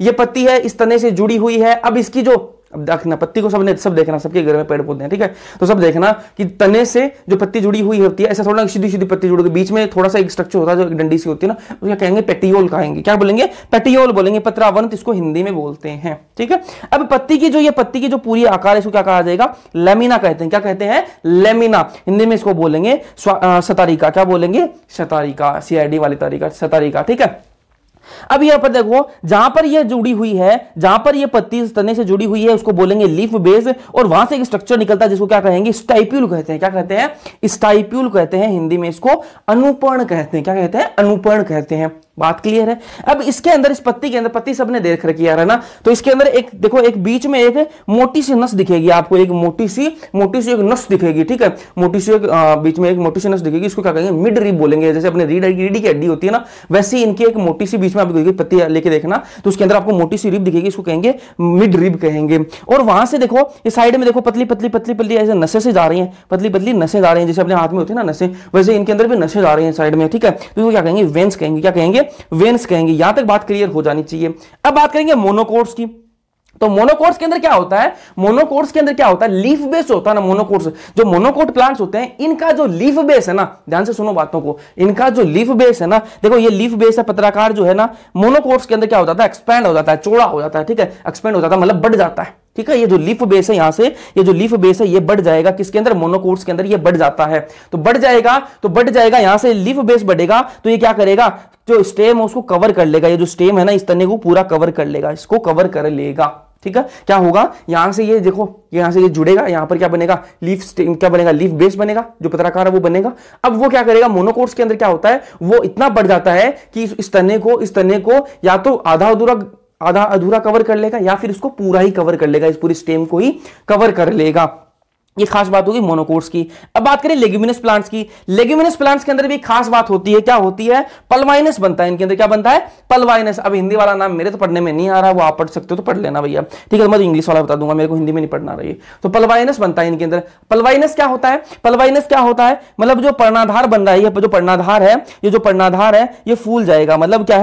पत्ती है, इस तने से जुड़ी हुई है। अब इसकी जो, अब देखना पत्ती को सब देखना, सबके घर में पेड़ पौधे हैं, ठीक है, तो सब देखना कि तने से जो पत्ती जुड़ी हुई होती है, ऐसा थोड़ा सीधी सीधी पत्ती जुड़ी, बीच में थोड़ा सा एक स्ट्रक्चर होता है जो एक डंडी सी होती है ना, उसको कहेंगे पेटियोल कहेंगे। क्या बोलेंगे, पेटियोल बोलेंगे, पत्रावरण इसको हिंदी में बोलते हैं। ठीक है, अब पत्ती की जो पूरी आकार है इसको क्या कहा जाएगा, लेमिना कहते हैं। क्या कहते हैं, लेमिना। हिंदी में इसको बोलेंगे सतारिका। क्या बोलेंगे, सतारिका, CID वाली तारिका, सतारिका। ठीक है, अब यहां पर देखो, जहां पर ये जुड़ी हुई है, जहां पर ये पत्ती इस तने से जुड़ी हुई है उसको बोलेंगे लीफ बेस, और वहां से एक स्ट्रक्चर निकलता है जिसको क्या कहेंगे, स्टाइप्यूल कहते हैं। क्या कहते हैं, स्टाइप्यूल कहते हैं। हिंदी में इसको अनुपर्ण कहते हैं। क्या कहते हैं, अनुपर्ण कहते हैं। बात क्लियर है? अब इसके अंदर, इस पत्ती के अंदर, पत्ती सबने देख रखी है ना, तो इसके अंदर एक देखो, एक बीच में एक मोटी सी नस दिखेगी आपको, एक मोटी सी एक नस दिखेगी। ठीक है, मोटी सी एक बीच में एक मोटी सी नस दिखेगी, इसको क्या कहेंगे, मिड रिब बोलेंगे। जैसे अपने रीढ़ की हड्डी होती है ना, वैसे ही इनकी एक मोटी सी बीच में आपको पत्ती लेके देखना, तो उसके अंदर आपको मोटी सी रिब दिखेगी, इसको कहेंगे मिड रिब कहेंगे। और वहां से देखो, इस साइड में देखो, पतली पतली पतली पतली ऐसे नसें से जा रही हैं, पतली पतली नसें जा रही हैं, जैसे अपने हाथ में होती है ना नसें, वैसे इनके अंदर भी नसें जा रही हैं साइड में। ठीक है, तो क्या कहेंगे, वेन्स कहेंगे। क्या कहेंगे, वेन्स कहेंगे। यहां तक बात क्लियर हो जानी चाहिए। अब बात करेंगे मोनोकोट्स की। तो मोनोकोट्स के अंदर क्या होता है, मोनोकोट्स के अंदर क्या होता है, लीफ बेस होता है ना। मोनोकोट्स, जो मोनोकोट प्लांट्स होते हैं, इनका जो लीफ बेस है ना, ध्यान से सुनो बातों को, इनका जो लीफ बेस है ना, देखो ये लीफ बेस है, पत्राकार जो है ना, मोनोकोट्स के अंदर क्या हो जाता है, एक्सपैंड हो जाता है, चौड़ा हो जाता है। ठीक है, एक्सपैंड हो जाता है मतलब बढ़ जाता है। ठीक है, ये जो लीफ बेस है, यहां से ये जो लीफ बेस है ये बढ़ जाएगा, किसके अंदर, मोनोकोट्स के अंदर ये बढ़ जाता है। तो बढ़ जाएगा, यहां से लीफ बेस बढ़ेगा, तो ये क्या करेगा, जो स्टेम है उसको कवर कर लेगा। ये जो स्टेम है ना, इस तने को पूरा कवर कर लेगा, इसको कवर कर लेगा। ठीक है, क्या होगा, यहां से ये देखो, यहां से ये जुड़ेगा, यहां पर क्या बनेगा, लीफ स्टेम, क्या बनेगा, लीफ बेस बनेगा, जो पत्राकार है वो बनेगा। अब वो क्या करेगा, मोनोकोट्स के अंदर क्या होता है, वो इतना बढ़ जाता है कि इस तने को या तो आधा अधूरा कवर कर लेगा, या फिर इसको पूरा ही कवर कर लेगा, इस पूरी स्टेम को ही कवर कर लेगा। ये खास बात होगी मोनोकोट्स की। अब बात करें लेग्यूमिनस प्लांट्स की। लेग्यूमिनस प्लांट्स के अंदर भी खास बात होती है, क्या होती है, पल्वाइनस बनता है इनके अंदर। क्या बनता है, पल्वाइनस। अब हिंदी वाला नाम मेरे तो पढ़ने में नहीं आ रहा, वो आप पढ़ सकते हो तो पढ़ लेना भैया। ठीक है, मैं तो इंग्लिश वाला बता दूंगा, मेरे को हिंदी में नहीं पढ़ना रही। तो पल्वाइनस बनता है इनके अंदर। पल्वाइनस क्या होता है, पल्वाइनस क्या होता है, मतलब जो पर्णाधार बन रहा है, जो पर्णाधार है ये फूल जाएगा। मतलब क्या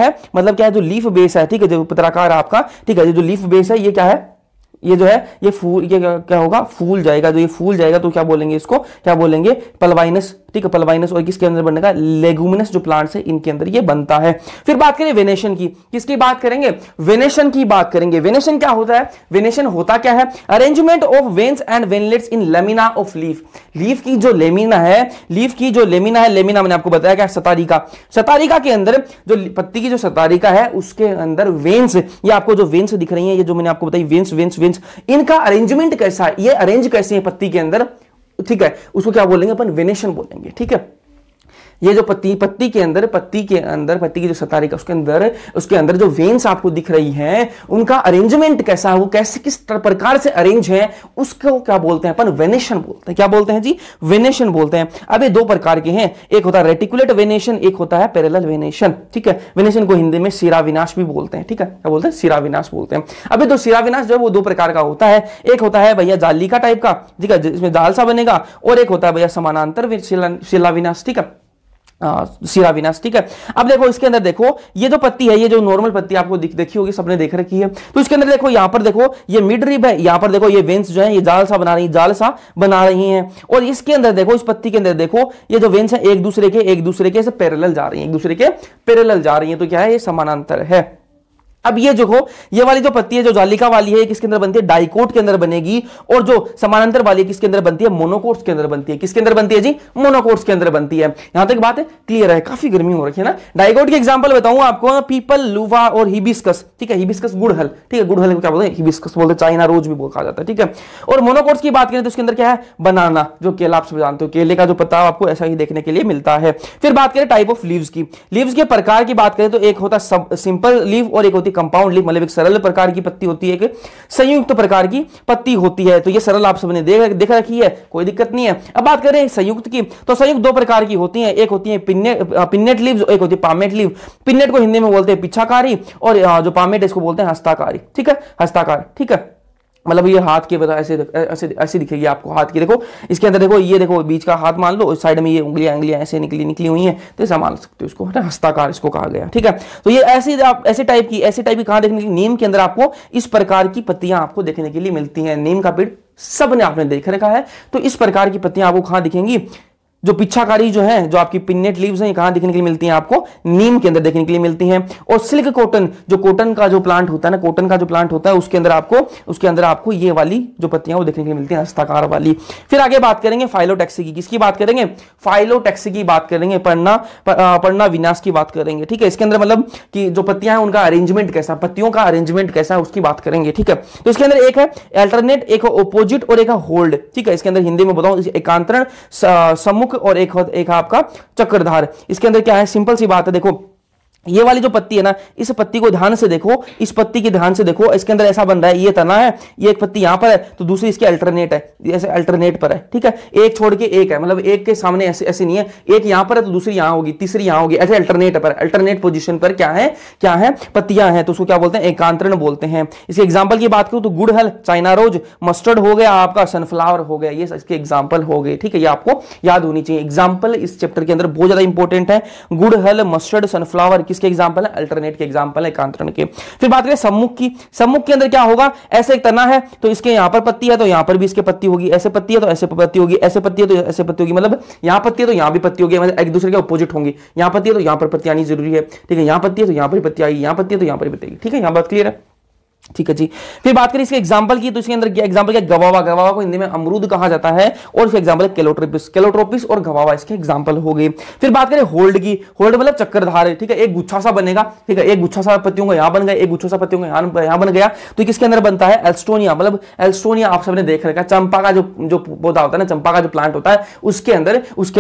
है, जो लीफ बेस है, ठीक है, जो पत्राकार आपका, ठीक है, जो लीफ बेस है ये क्या है, ये जो है ये फूल, ये क्या होगा, फूल जाएगा। जो ये फूल जाएगा तो क्या बोलेंगे, इसको क्या बोलेंगे, पल्वाइनस। ठीक है, पल्वाइनस। और किसके अंदर बनेगा, लेगुमिनस जो प्लांट्स है इनके अंदर ये बनता है। फिर बात करें वेनेशन की। किसकी बात करेंगे, वेनेशन की बात करेंगे। वेनेशन क्या होता है, वेनेशन होता क्या है, arrangement of veins and veinlets in lamina of leaf. Leaf की जो लेमिना है, लेमिना मैंने आपको बताया क्या, सतारिका के अंदर जो पत्ती की जो सतारिका है उसके अंदर वेन्स, ये आपको जो वेन्स दिख रही है, ये जो मैंने आपको बताई वेन्स, इनका अरेंजमेंट कैसा है, ये अरेंज कैसे है पत्ती के अंदर। ठीक है, उसको क्या बोलेंगे अपन, वेनेशन बोलेंगे। ठीक है, ये जो पत्ती के अंदर पत्ती की जो सतारिका उसके अंदर जो वेन्स आपको दिख रही हैं, उनका अरेंजमेंट कैसा है, वो कैसे किस प्रकार से अरेंज है, उसको क्या बोलते हैं अपन, वेनेशन बोलते हैं। क्या बोलते हैं जी, वेनेशन बोलते हैं। अब ये दो प्रकार के हैं, एक होता है रेटिकुलेट वेनेशन, एक होता है पैरेलल वेनेशन। ठीक है, वेनेशन को हिंदी में शिराविनाश भी बोलते हैं। ठीक है, क्या बोलते हैं, शिराविनाश बोलते हैं। अब ये जो शिराविनाश जो है वो दो प्रकार का होता है, एक होता है भैया जाली का टाइप का, ठीक है, जिसमें जाल सा बनेगा, और एक होता है भैया समानांतर शिलाविनाश। ठीक है, शिराविनाश। ठीक है, अब देखो इसके अंदर देखो, ये जो पत्ती है, ये जो नॉर्मल पत्ती आपको देखी होगी, सबने देख रखी है। तो इसके अंदर देखो, यहां पर देखो ये मिड रिब है, यहां पर देखो ये वेन्स जो है ये जाल सा बना रही हैं। और इसके अंदर देखो, इस पत्ती के अंदर देखो, ये जो वेन्स है एक दूसरे के से पैरेलल जा रही हैं, तो क्या है, ये समानांतर है। अब ये जो हो, ये वाली जो पत्ती है जो जालिका वाली है किसके अंदर बनती है, डाइकोट के अंदर बनेगी, और जो समानांतर वाली किसके अंदर बनती है, मोनोकोट्स के अंदर बनती है। किसके अंदर बनती है जी, मोनोकोट्स के अंदर बनती है। यहां तक बात है क्लियर है, काफी गर्मी हो रखी है ना। डाइकोट के एग्जांपल बताऊं आपको, पीपल, लूवा और हिबिस्कस, ठीक है, हिबिस्कस गुड़हल, ठीक है, गुड़हल को क्या बोलते हैं, हिबिस्कस बोलते हैं, चाइना रोज भी कहा जाता है, ठीक है। और मोनोकोट्स की बात करें तो उसके अंदर क्या है, बनाना, जो केला आप सब जानते हो, केले का जो पत्ता आपको ऐसा ही देखने के लिए मिलता है। फिर बात करें टाइप ऑफ लीव्स की, लीव्स के प्रकार की बात करें तो एक होता है सिंपल लीव और एक होती है कंपाउंड लीव, मतलब सरल प्रकार की पत्ती होती है, एक संयुक्त प्रकार की पत्ती होती है। तो ये सरल आप सबने देख रखी है, कोई दिक्कत नहीं है। अब बात करें संयुक्त की, तो संयुक्त दो प्रकार की होती है, एक होती है पिन्नेट लीव्स, एक होती है पामेट लीव। पिन्नेट को हिंदी में बोलते हैं पिछाकारी, और जो पामेट इसको बोलते हैं हस्ताकारी, ठीक है, हस्ताकार, ठीक है। मतलब ये हाथ के बता ऐसे ऐसे ऐसे दिखेगी आपको, हाथ की देखो, इसके अंदर देखो, ये देखो बीच का हाथ मान लो, उस साइड में ये उंगलियां ऐसे निकली हुई हैं, तो ऐसा मान सकते हो इसको, है ना, हस्ताकार इसको कहा गया, ठीक है। तो ये ऐसे टाइप की कहां देखने की, नीम के अंदर आपको इस प्रकार की पत्तियां आपको देखने के लिए मिलती हैं। नीम का पेड़ सब ने आपने देख रखा है, तो इस प्रकार की पत्तियां आपको कहां दिखेंगी, जो पिछाकारी जो है, जो आपकी पिन्नेट लीव्स हैं, ये कहां देखने के लिए मिलती हैं, आपको नीम के अंदर देखने के लिए मिलती हैं। और सिल्क कॉटन, जो कॉटन का जो प्लांट होता है ना, कॉटन का जो प्लांट होता है, उसके अंदर आपको ये वाली जो पत्तियां वो देखने के लिए मिलती हैं, हस्ताकार वाली। फिर आगे बात करेंगे फाइलोटैक्सी की, किसकी बात करेंगे, फाइलोटैक्सी की बात करेंगे, पढ़ना विन्यास की बात करेंगे, ठीक है। इसके अंदर मतलब कि जो पत्तियां हैं उनका अरेंजमेंट कैसा, पत्तियों का अरेंजमेंट कैसा है उसकी बात करेंगे, ठीक है। तो इसके अंदर एक है अल्टरनेट, एक है ओपोजिट और एक है होल्ड, ठीक है। इसके अंदर हिंदी में बताऊं, एकांतरण, सम्मुख और एक आपका चक्रधार। इसके अंदर क्या है, सिंपल सी बात है, देखो ये वाली जो पत्ती है ना, इस पत्ती को ध्यान से देखो, इस पत्ती की ध्यान से देखो, इसके अंदर ऐसा बन रहा है, ये तना है, ये एक पत्ती यहां पर है, तो दूसरी इसकी अल्टरनेट है, ऐसे अल्टरनेट पर है, ठीक है। एक छोड़ के एक है, मतलब एक के सामने ऐसे ऐसे नहीं है, एक यहां पर है तो दूसरी यहां होगी, तीसरी यहां होगी, ऐसे अल्टरनेट पर, अल्टरनेट पोजीशन पर क्या है पत्तियां हैं, तो उसको क्या बोलते हैं, एकांतरण बोलते हैं। इसके एग्जाम्पल की बात करूं तो गुड़हल, चाइना रोज, मस्टर्ड हो गया आपका, सनफ्लावर हो गया, ये इसके एग्जाम्पल हो गए, ठीक है। ये आपको याद होनी चाहिए, एग्जाम्पल इस चैप्टर के अंदर बहुत ज्यादा इंपॉर्टेंट है। गुड़हल, मस्टर्ड, सनफ्लावर किसके एग्जाम्पल है, अल्टरनेट के एग्जांपल है, एकांतरण के। फिर बात करें सम्मुख की, सम्मुख के अंदर क्या होगा, ऐसे एक तना है तो इसके यहां पर पत्ती है तो यहां पर भी इसके पत्ती होगी, ऐसे पत्ती है तो ऐसे पत्ती होगी, ऐसे पत्ती है तो ऐसे पत्ती होगी, मतलब यहां पत्ती है तो यहां भी पत्ती होगी, मतलब एक दूसरे के अपोजिट होंगी। यहां पत्ती है तो यहां पर पत्ती आनी जरूरी है, ठीक है। यहां पत्ती है तो यहां पर पत्ती आएगी, यहां पत्ती है तो यहां पर पत्ती आएगी, ठीक है। यहां बात क्लियर है, ठीक है जी। फिर बात करें इसके एग्जांपल की, तो इसके अंदर क्या एग्जांपल क्या, गवावा, गवावा को हिंदी में अमरूद कहा जाता है, और इसके एग्जांपल केलोट्रोपिस, केलोट्रोपिस और गवावा इसके एग्जांपल हो गए। फिर बात करें होल्ड की, होल्ड मतलब चक्रधार है, ठीक है, एक गुच्छा सा बनेगा, ठीक है, एक गुच्छा सा पत्तियों का यहां बन गया, एक गुच्छा सा पत्तियों का यहां बन गया, तो किसके अंदर बनता है, एल्स्टोनिया, मतलब एल्स्टोनिया आप सबने देख रखा है, चंपा का जो पौधा होता है ना, चंपा का जो प्लांट होता है, उसके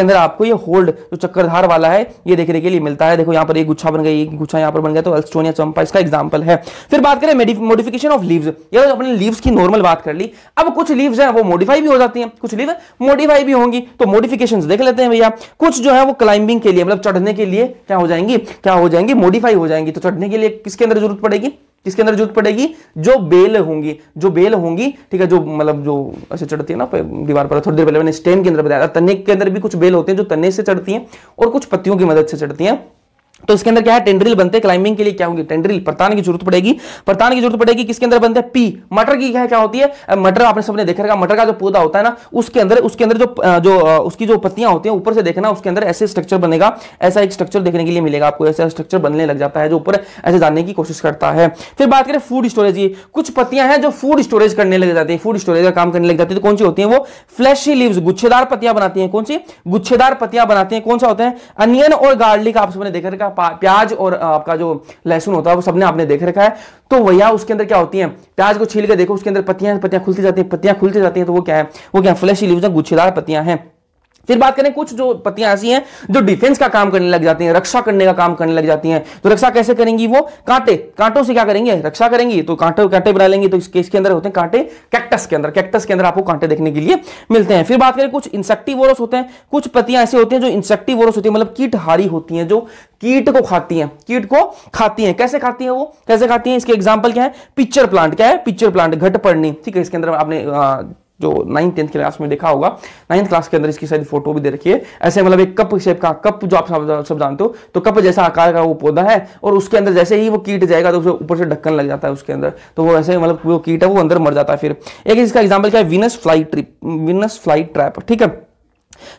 अंदर आपको ये होल्ड जो चक्रधार वाला है ये देखने के लिए मिलता है। देखो यहां पर एक गुच्छा बन गया, एक गुच्छा यहां पर बन गया, तो एल्स्टोनिया चंपा इसका एग्जांपल है। फिर बात करें मॉडिफिकेशन ऑफ लीव्स, ये तो अपने लीव्स की नॉर्मल बात कर ली। अब कुछ लीव्स हैं वो मॉडिफाई भी हो जाती हैं, कुछ लीव मॉडिफाई भी होंगी, तो मॉडिफिकेशंस देख लेते हैं भैया। कुछ जो है वो क्लाइंबिंग के लिए, मतलब चढ़ने के लिए क्या हो जाएंगी, मॉडिफाई हो जाएंगी। तो चढ़ने के लिए किसके अंदर जरूरत पड़ेगी, किसके अंदर जरूरत पड़ेगी, जो बेल होंगी, ठीक है, जो मतलब जो ऐसे चढ़ती है ना दीवार पर। थोड़ी देर पहले मैंने स्टेम के अंदर बताया था, तने के अंदर भी कुछ बेल होते हैं जो तने से चढ़ती हैं और कुछ पत्तियों की मदद से चढ़ती हैं। तो इसके अंदर क्या है, टेंड्रिल बनते हैं। क्लाइंबिंग के लिए क्या होंगे, टेंड्रिल, प्रतान की जरूरत पड़ेगी। किसके अंदर बनते हैं, पी, मटर की क्या होती है, मटर आपने सबने देखा रहेगा, मटर का जो पौधा होता है ना, उसके अंदर जो उसकी जो पत्तियां होती हैं ऊपर से देखना, उसके अंदर ऐसे स्ट्रक्चर बनेगा, ऐसा एक स्ट्रक्चर देखने के लिए मिलेगा आपको, ऐसा स्ट्रक्चर बनने लग जाता है जो ऊपर ऐसे जाने की कोशिश करता है। फिर बात करें फूड स्टोरेज, कुछ पत्तियां हैं जो फूड स्टोरेज करने लग जाती है, फूड स्टोरेज का काम करने लग जाती है। तो कौन सी होती है वो, फ्लैशी लीव्स, गुच्छेदार पत्तियां बनाती हैं। कौन सी, गुच्छेदार पत्तियां बनाती हैं। कौन सा होता है, अनियन और गार्लिक आप सबने देखा रहेगा, प्याज और आपका जो लहसुन होता है वो सबने आपने देख रखा है। तो भैया उसके अंदर क्या होती है, प्याज को छील के देखो, उसके अंदर पत्तियां खुलती जाती हैं, तो वो क्या है, फ्लैशी लीव्स, गुच्छेदार पत्तियां हैं। फिर बात करें कुछ जो पत्तियां ऐसी हैं जो डिफेंस का काम करने लग जाती हैं, रक्षा करने का काम करने लग जाती हैं। तो रक्षा कैसे करेंगी, वो कांटों से क्या करेंगे, रक्षा करेंगी। तो कांटे बना लेंगे, तो इसके अंदर होते हैं कांटे, कैक्टस के अंदर आपको कांटे देखने के लिए मिलते हैं। फिर बात करें कुछ इंसेक्टिवोरस होते हैं, कुछ पत्तियां ऐसी होती हैं जो इंसेक्टिवोरस होती है, मतलब कीटहारी होती हैं, जो कीट को खाती हैं। कैसे खाती हैं, इसके एग्जाम्पल क्या है, पिक्चर प्लांट, घटपर्णी, ठीक है। इसके अंदर आपने जो 9th 10th क्लास में देखा होगा, 9th क्लास के अंदर इसकी शायद फोटो भी दे रखी है। ऐसे मतलब एक कप शेप का, कप जो आप सब जानते हो, तो कप जैसा आकार का वो पौधा है, और उसके अंदर जैसे ही वो कीट जाएगा तो उसे ऊपर से ढक्कन लग जाता है उसके अंदर, तो वो ऐसे मतलब वो कीट है वो अंदर मर जाता है। फिर एक इसका एग्जाम्पल क्या है, विनस फ्लाई ट्रैप, ठीक है।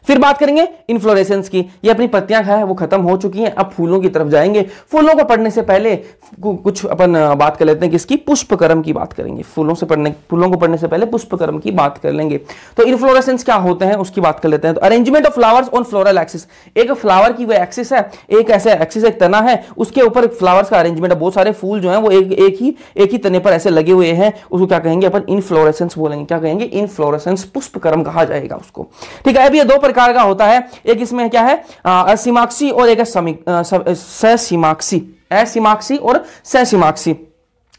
फिर बात करेंगे इन्फ्लोरेसेंस की। ये अपनी पत्तियां है वो खत्म हो चुकी हैं, अब फूलों की तरफ जाएंगे। फूलों को पढ़ने से पहले कुछ अपन बात कर लेते हैं किसकी, पुष्पक्रम की बात करेंगे। फूलों को पढ़ने से पहले पुष्पक्रम की बात कर लेंगे। तो इन्फ्लोरेसेंस क्या होते हैं उसकी बात कर लेते हैं। तो arrangement of flowers on floral axis, एक फ्लावर की वो एक्सिस है, एक ऐसे एक्सिस एक तना है, उसके ऊपर फ्लावर्स का अरेंजमेंट है, बहुत सारे फूल जो है वो एक ही तने पर ऐसे लगे हुए हैं, उसको क्या कहेंगे अपन, इन्फ्लोरेसेंस बोलेंगे। क्या कहेंगे, इन्फ्लोरेसेंस, पुष्पक्रम कहा जाएगा उसको। ठीक है, अब ये दो प्रकार का होता है, एक इसमें क्या है असीमाक्षी और एक ससीमाक्षी, असीमाक्षी और ससीमाक्षी।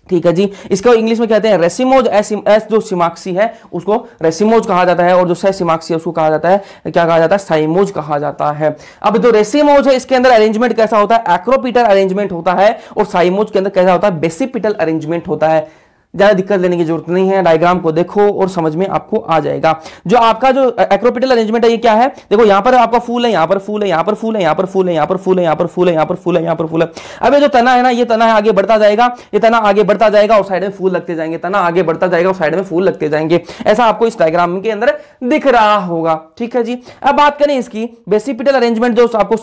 ठीक है जी, इसको इंग्लिश में कहते हैं रेसिमोज। एस जो सीमाक्षी है उसको रेसिमोज कहा जाता है, और जो सीमाक्षी है उसको कहा जाता है, क्या कहा जाता है, साइमोज कहा जाता है। अब जो रेसिमोज है इसके अंदर अरेंजमेंट कैसा होता है, एक्रोपिटल अरेंजमेंट होता है, और साइमोज के अंदर कैसा होता है, बेसिपिटल अरेंजमेंट होता है। ज्यादा दिक्कत लेने की जरूरत नहीं है, डायग्राम को देखो और समझ में आपको आ जाएगा। जो आपका जो एक्रोपिटल अरेंजमेंट है ये क्या है, देखो यहां पर आपका फूल है, यहां पर फूल है, यहां पर फूल है, यहां पर फूल है, यहां पर फूल है, यहां पर फूल है, यहां पर फूल है, यहां पर फूल है। अब ये जो तना है ना, ये तना है आगे बढ़ता जाएगा, ये तना आगे बढ़ता जाएगा और साइड में फूल लगते जाएंगे, तना आगे बढ़ता जाएगा और साइड में फूल लगते जाएंगे। ऐसा आपको इस डायग्राम के अंदर दिख रहा होगा। ठीक है जी, अब बात करें इसकी बेसिपिटल अरेंजमेंट, जो आपको